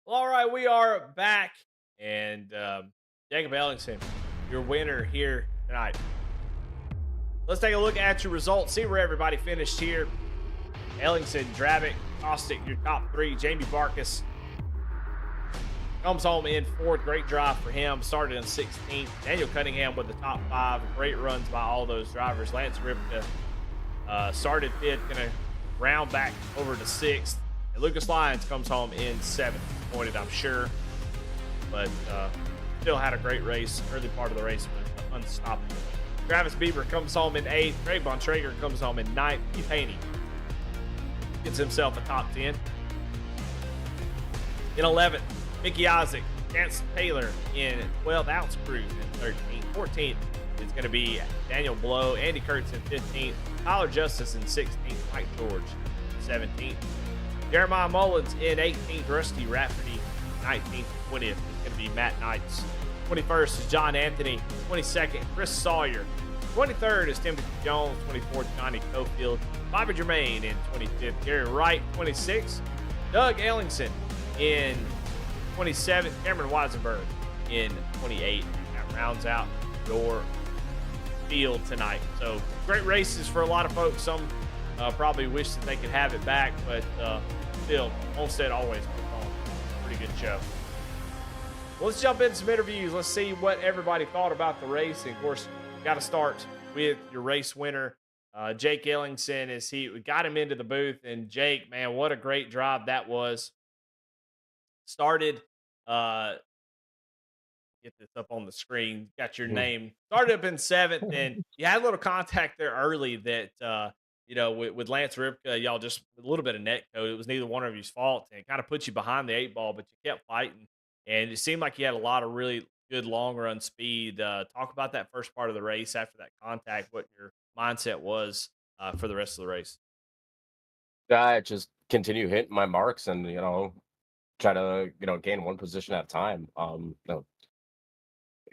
Well, all right, we are back, and Jacob Ellingson, your winner here tonight. Let's take a look at your results, see where everybody finished here. Ellingson, Dravitt, Kostick, your top 3. Jamie Barkus comes home in 4th. Great drive for him. Started in 16th. Daniel Cunningham with the top 5. Great runs by all those drivers. Lance Ripka started 5th, going to round back over to 6th. And Lucas Lyons comes home in 7th. Disappointed, I'm sure, but still had a great race. Early part of the race was unstoppable. Travis Bieber comes home in 8th. Craig Bontrager comes home in 9th. Keith Haney gets himself a top 10. In 11th, Mickey Isaac, Chance Taylor in 12th. Alex Cruz in 13th. 14th is going to be Daniel Blow. Andy Kurtz in 15th. Tyler Justice in 16th. Mike George 17th. Jeremiah Mullins in 18th, Rusty Rafferty 19th, 20th is going to be Matt Knights. 21st is John Anthony. 22nd, Chris Sawyer. 23rd is Timothy Jones. 24th, Johnny Cofield. Bobby Germain in 25th. Gary Wright, 26th. Doug Ellingson in 27th. Cameron Weisenberg in 28th. That rounds out your field tonight. So great races for a lot of folks. Some probably wish that they could have it back, but still, Homestead always puts on a pretty good show. Well, let's jump into some interviews. Let's see what everybody thought about the race. And of course, got to start with your race winner, Jake Ellingson. We got him into the booth, and Jake, man, what a great drive that was. Started, get this up on the screen. Got your Mhm. name. Started up in seventh, and you had a little contact there early that with Lance Ripka, y'all just a little bit of net code. It was neither one of you's fault, and it kind of put you behind the eight ball, but you kept fighting, and it seemed like you had a lot of really good long run speed. Talk about that first part of the race after that contact. What your mindset was for the rest of the race. I just continue hitting my marks and try to gain one position at a time.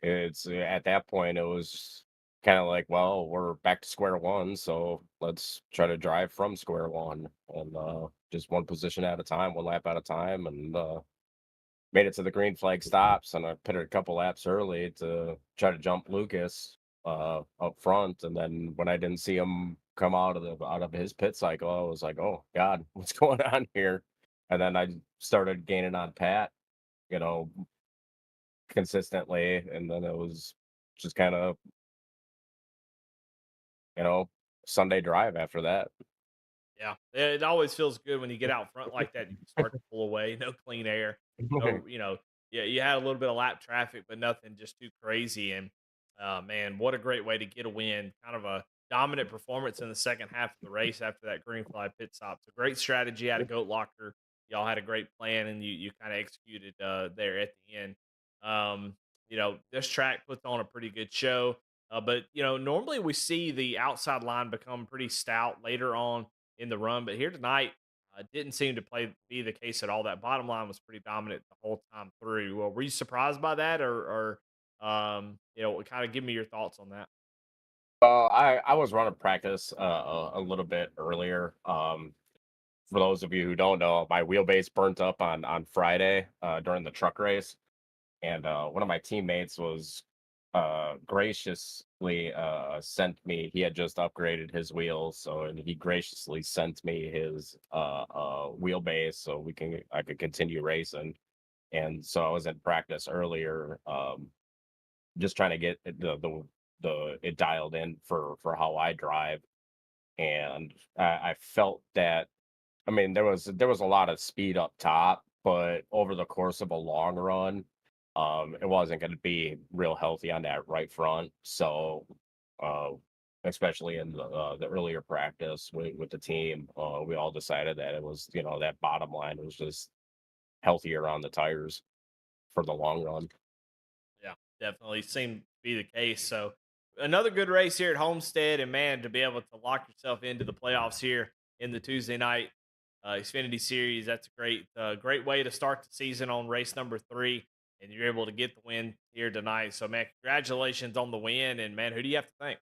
It's at that point it was kind of like, well, we're back to square one, so let's try to drive from square one and just one position at a time, one lap at a time, and made it to the green flag stops, and I pitted a couple laps early to try to jump Lucas up front, and then when I didn't see him come out of his pit cycle, I was like, oh God, what's going on here? And then I started gaining on Pat, you know, consistently, and then it was just kind of you know Sunday drive after that. Yeah, it always feels good when you get out front like that. You can start to pull away, no clean air, no, yeah, you had a little bit of lap traffic, but nothing just too crazy. And man, what a great way to get a win! Kind of a dominant performance in the second half of the race after that green flag pit stop. It's a great strategy out of Goat Locker. Y'all had a great plan, and you kind of executed there at the end. Um, this track puts on a pretty good show. But normally we see the outside line become pretty stout later on in the run, but here tonight didn't seem to be the case at all. That bottom line was pretty dominant the whole time through. Well, were you surprised by that, or kind of give me your thoughts on that? I was running practice a little bit earlier. For those of you who don't know, my wheelbase burnt up on Friday during the truck race, and one of my teammates was graciously sent me. He had just upgraded his wheels, so and he graciously sent me his wheelbase so I could continue racing. And so I was in practice earlier, just trying to get the it dialed in for how I drive, and I felt that. I mean, there was a lot of speed up top, but over the course of a long run, it wasn't going to be real healthy on that right front. So, uh, especially in the earlier practice with the team, we all decided that it was that bottom line was just healthier on the tires for the long run. Yeah, definitely seemed to be the case. So another good race here at Homestead, and man, to be able to lock yourself into the playoffs here in the Tuesday night Xfinity Series, that's a great way to start the season on race number 3, and you're able to get the win here tonight. So man, congratulations on the win, and man, who do you have to thank?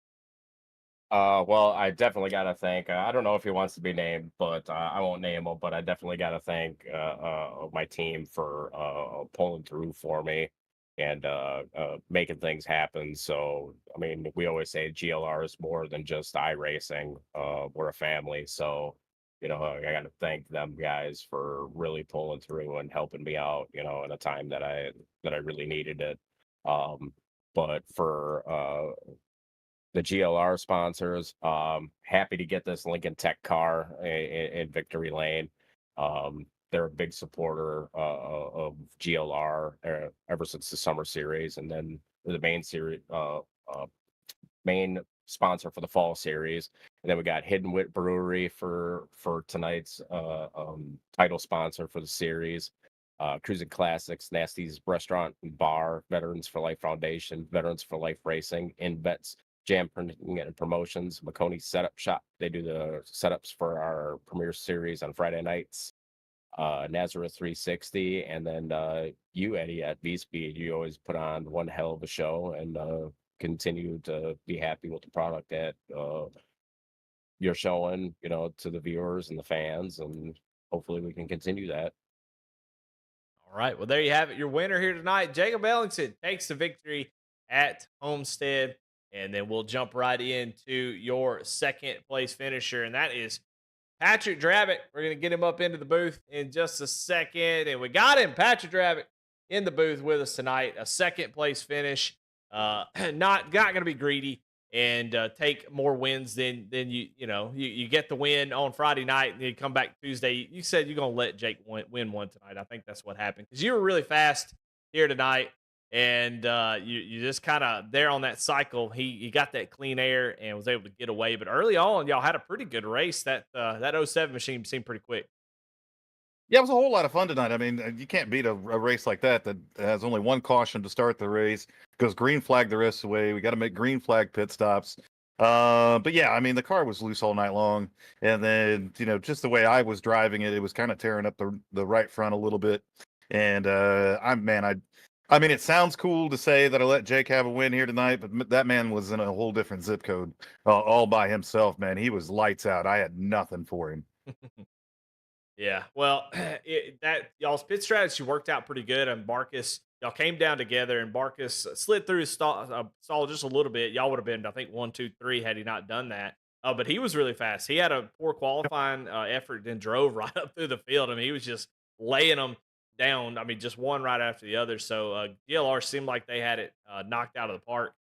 Well, I definitely got to thank. I don't know if he wants to be named, but I won't name him. But I definitely got to thank my team for pulling through for me and making things happen. So, I mean, we always say GLR is more than just iRacing. We're a family, so I got to thank them guys for really pulling through and helping me out. In a time that I really needed it. Um, but for the GLR sponsors. Happy to get this Lincoln Tech car in Victory Lane. They're a big supporter of GLR ever since the summer series, and then the main series, main sponsor for the fall series. And then we got Hidden Wit Brewery for tonight's title sponsor for the series. Cruising Classics, Nasty's Restaurant and Bar, Veterans for Life Foundation, Veterans for Life Racing, InVets, Jam Printing and Promotions, McConey's Setup Shop. They do the setups for our premiere series on Friday nights. Nazareth 360, and then you, Eddie, at V Speed. You always put on one hell of a show, and continue to be happy with the product that you're showing, to the viewers and the fans, and hopefully we can continue that. All right. Well, there you have it. Your winner here tonight, Jacob Ellingson, takes the victory at Homestead. And then we'll jump right into your second place finisher, and that is Patrick Drabick. We're going to get him up into the booth in just a second. And we got him, Patrick Drabick, in the booth with us tonight. A second place finish. Not going to be greedy and take more wins than you get the win on Friday night and you come back Tuesday. You said you're going to let Jake win one tonight. I think that's what happened because you were really fast here tonight. And you just kind of there on that cycle. He got that clean air and was able to get away. But early on, y'all had a pretty good race. That '07 machine seemed pretty quick. Yeah, it was a whole lot of fun tonight. I mean, you can't beat a race like that has only one caution to start the race. Goes green flag the rest of the way. We got to make green flag pit stops. But yeah, I mean, the car was loose all night long, and then just the way I was driving it, it was kind of tearing up the right front a little bit. And I mean, it sounds cool to say that I let Jake have a win here tonight, but that man was in a whole different zip code, all by himself. Man, he was lights out. I had nothing for him. Yeah, well, that y'all's pit strategy worked out pretty good. And Barkus, y'all came down together, and Barkus slid through his stall just a little bit. Y'all would have been, I think, 1, 2, 3 had he not done that. But he was really fast. He had a poor qualifying effort, then drove right up through the field. I mean, he was just laying them down. I mean, just one right after the other. So DLR seemed like they had it knocked out of the park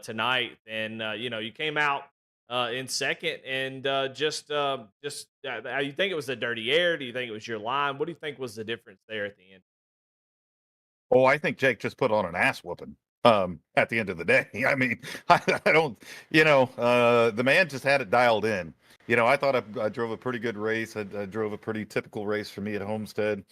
tonight. And you came out in second, and you think it was the dirty air? Do you think it was your line? What do you think was the difference there at the end? Oh, I think Jake just put on an ass whooping. At the end of the day, I mean, I don't, the man just had it dialed in. I thought I drove a pretty good race. I drove a pretty typical race for me at Homestead.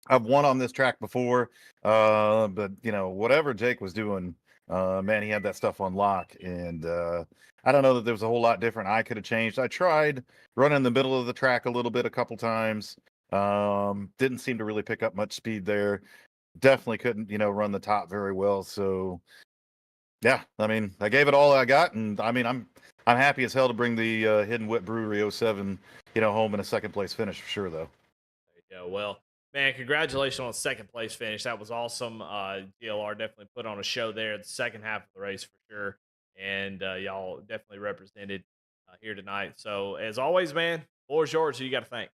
I've won on this track before, but whatever Jake was doing, man, he had that stuff on lock, and I don't know that there was a whole lot different I could have changed. I tried running the middle of the track a little bit a couple times. Didn't seem to really pick up much speed there. Definitely couldn't, run the top very well. So yeah, I mean, I gave it all I got, and I mean, I'm happy as hell to bring the Hidden Whip Brewery '07, home in a second place finish for sure, though. There you go. Well, man, congratulations on the second place finish. That was awesome. DLR definitely put on a show there the second half of the race for sure. And y'all definitely represented here tonight. So, as always, man, floor's yours. Who you got to thank?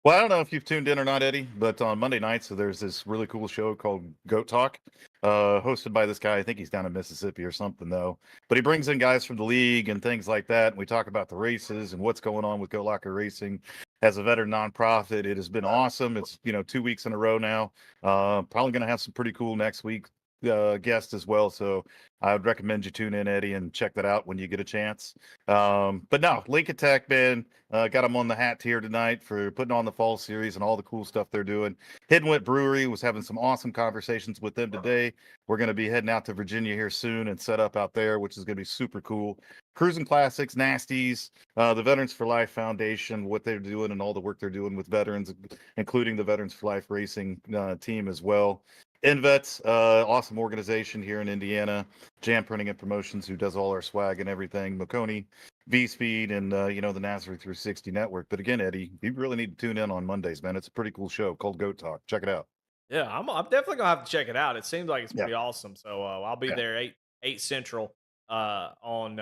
Well, I don't know if you've tuned in or not, Eddie, but on Monday nights, so there's this really cool show called Goat Talk, hosted by this guy. I think he's down in Mississippi or something, though. But he brings in guys from the league and things like that, and we talk about the races and what's going on with Goat Locker Racing. As a veteran nonprofit, it has been awesome. It's 2 weeks in a row now. Probably going to have some pretty cool next week guests as well. So I would recommend you tune in, Eddie, and check that out when you get a chance. But no, Lincoln Tech, man, got them on the hat here tonight for putting on the fall series and all the cool stuff they're doing. Hidden Wit Brewery was having some awesome conversations with them today. We're going to be heading out to Virginia here soon and set up out there, which is going to be super cool. Cruising Classics, Nasties, the Veterans for Life Foundation, what they're doing and all the work they're doing with veterans, including the Veterans for Life Racing team as well. Invets, awesome organization here in Indiana. Jam Printing and Promotions, who does all our swag and everything. Maconi, V Speed, and the Nazareth 360 Network. But again, Eddie, you really need to tune in on Mondays, man. It's a pretty cool show called Goat Talk. Check it out. Yeah, I'm definitely gonna have to check it out. It seems like it's Yeah. pretty awesome. So I'll be Yeah. there 8 Central on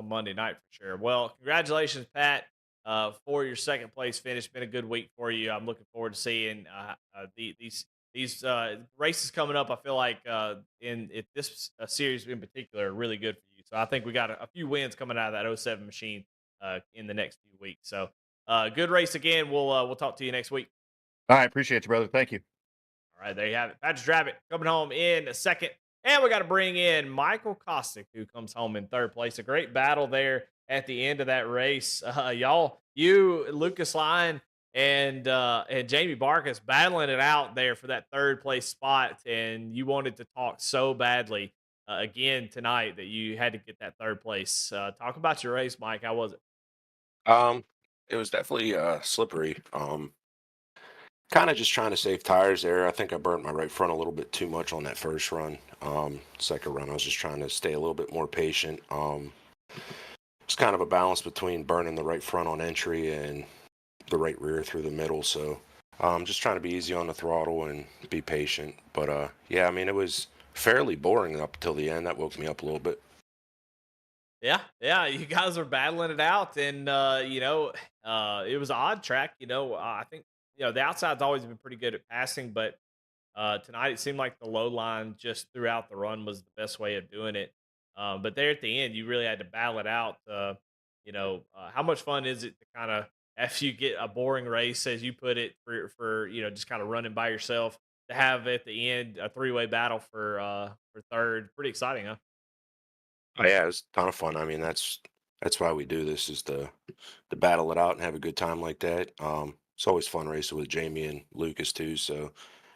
Monday night for sure. Well, congratulations, Pat, for your second place finish. Been a good week for you. I'm looking forward to seeing these races coming up. I feel like in this series in particular are really good for you. So I think we got a few wins coming out of that '07 machine in the next few weeks. So good race again. We'll talk to you next week. All right. Appreciate you, brother. Thank you. All right, there you have it. Patrick Drabbit coming home in a second. And we got to bring in Michael Kostick, who comes home in third place. A great battle there at the end of that race. Lucas Lyon, and Jamie Barkus battling it out there for that third place spot. And you wanted to talk so badly again tonight that you had to get that third place. Talk about your race, Mike. How was it? Um, it was definitely slippery. Kind of just trying to save tires there. I think I burnt my right front a little bit too much on that first run. Second run, I was just trying to stay a little bit more patient. It's kind of a balance between burning the right front on entry and the right rear through the middle. So just trying to be easy on the throttle and be patient. But yeah, I mean, it was fairly boring up until the end. That woke me up a little bit. Yeah, you guys are battling it out, and it was an odd track. I think the outside's always been pretty good at passing, but tonight it seemed like the low line just throughout the run was the best way of doing it. But there at the end, you really had to battle it out. How much fun is it to kind of after you get a boring race, as you put it, for just kind of running by yourself, to have at the end a three-way battle for third? Pretty exciting, huh? Oh yeah, it was a ton of fun. I mean, that's why we do this, is to battle it out and have a good time like that. It's always fun racing with Jamie and Lucas too, so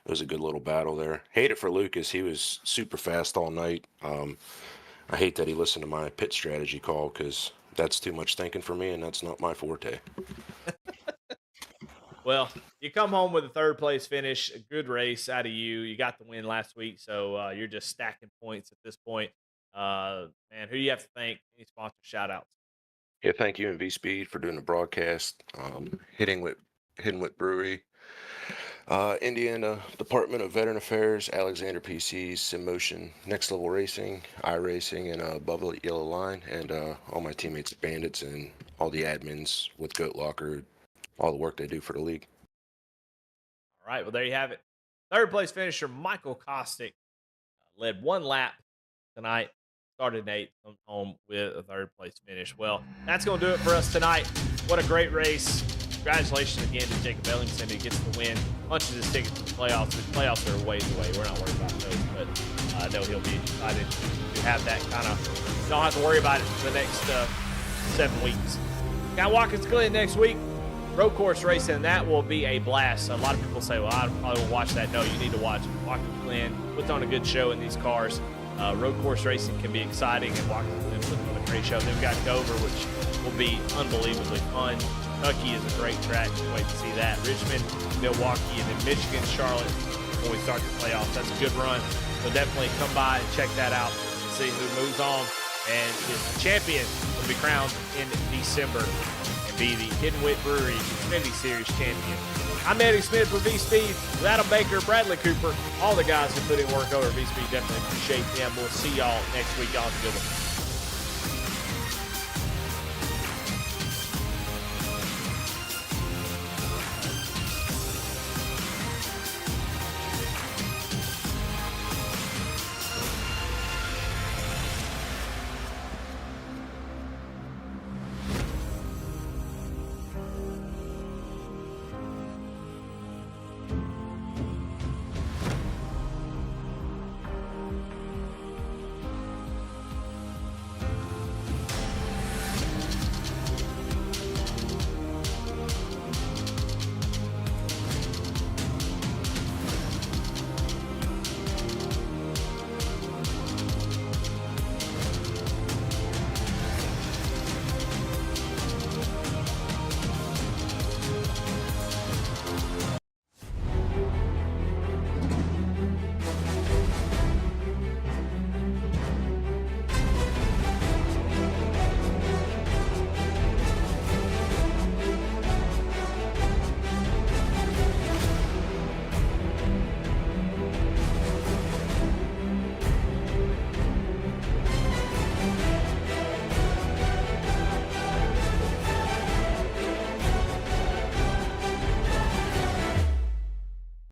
it was a good little battle there. Hate it for Lucas. He was super fast all night. I hate that he listened to my pit strategy call because that's too much thinking for me, and that's not my forte. Well, you come home with a third place finish, a good race out of you. You got the win last week, so you're just stacking points at this point. Man, who do you have to thank? Any sponsor shout outs? Yeah, thank you and V Speed for doing the broadcast. Hitting with Brewery, Indiana Department of Veteran Affairs, Alexander PCs, SimMotion, Next Level Racing, iRacing, and Above the Yellow Line, and all my teammates at Bandits and all the admins with Goat Locker, all the work they do for the league. All right, well, there you have it. Third place finisher Michael Kostick led one lap tonight, started in eighth, come home with a third place finish. Well, that's going to do it for us tonight. What a great race. Congratulations again to Jacob Ellingson, who gets the win, punches his ticket to the playoffs. The playoffs are ways away. We're not worried about those, but I know he'll be excited to have that kind of, don't have to worry about it for the next 7 weeks. Got Watkins Glen next week. Road course racing, and that will be a blast. A lot of people say, well, I probably won't watch that. No, you need to watch it. Watkins Glen puts on a good show in these cars. Road course racing can be exciting, and Watkins Glen puts on a great show. Then we've got Dover, which will be unbelievably fun. Kentucky is a great track. Can't wait to see that. Richmond, Milwaukee, and then Michigan, Charlotte when we start the playoffs. That's a good run. So definitely come by and check that out and see who moves on and is the champion will be crowned in December and be the Hidden Wit Brewery Xfinity Series champion. I'm Eddie Smith for V-Speed. With Adam Baker, Bradley Cooper, all the guys who put in work over at V-Speed, definitely appreciate them. We'll see y'all next week. Y'all have a good one.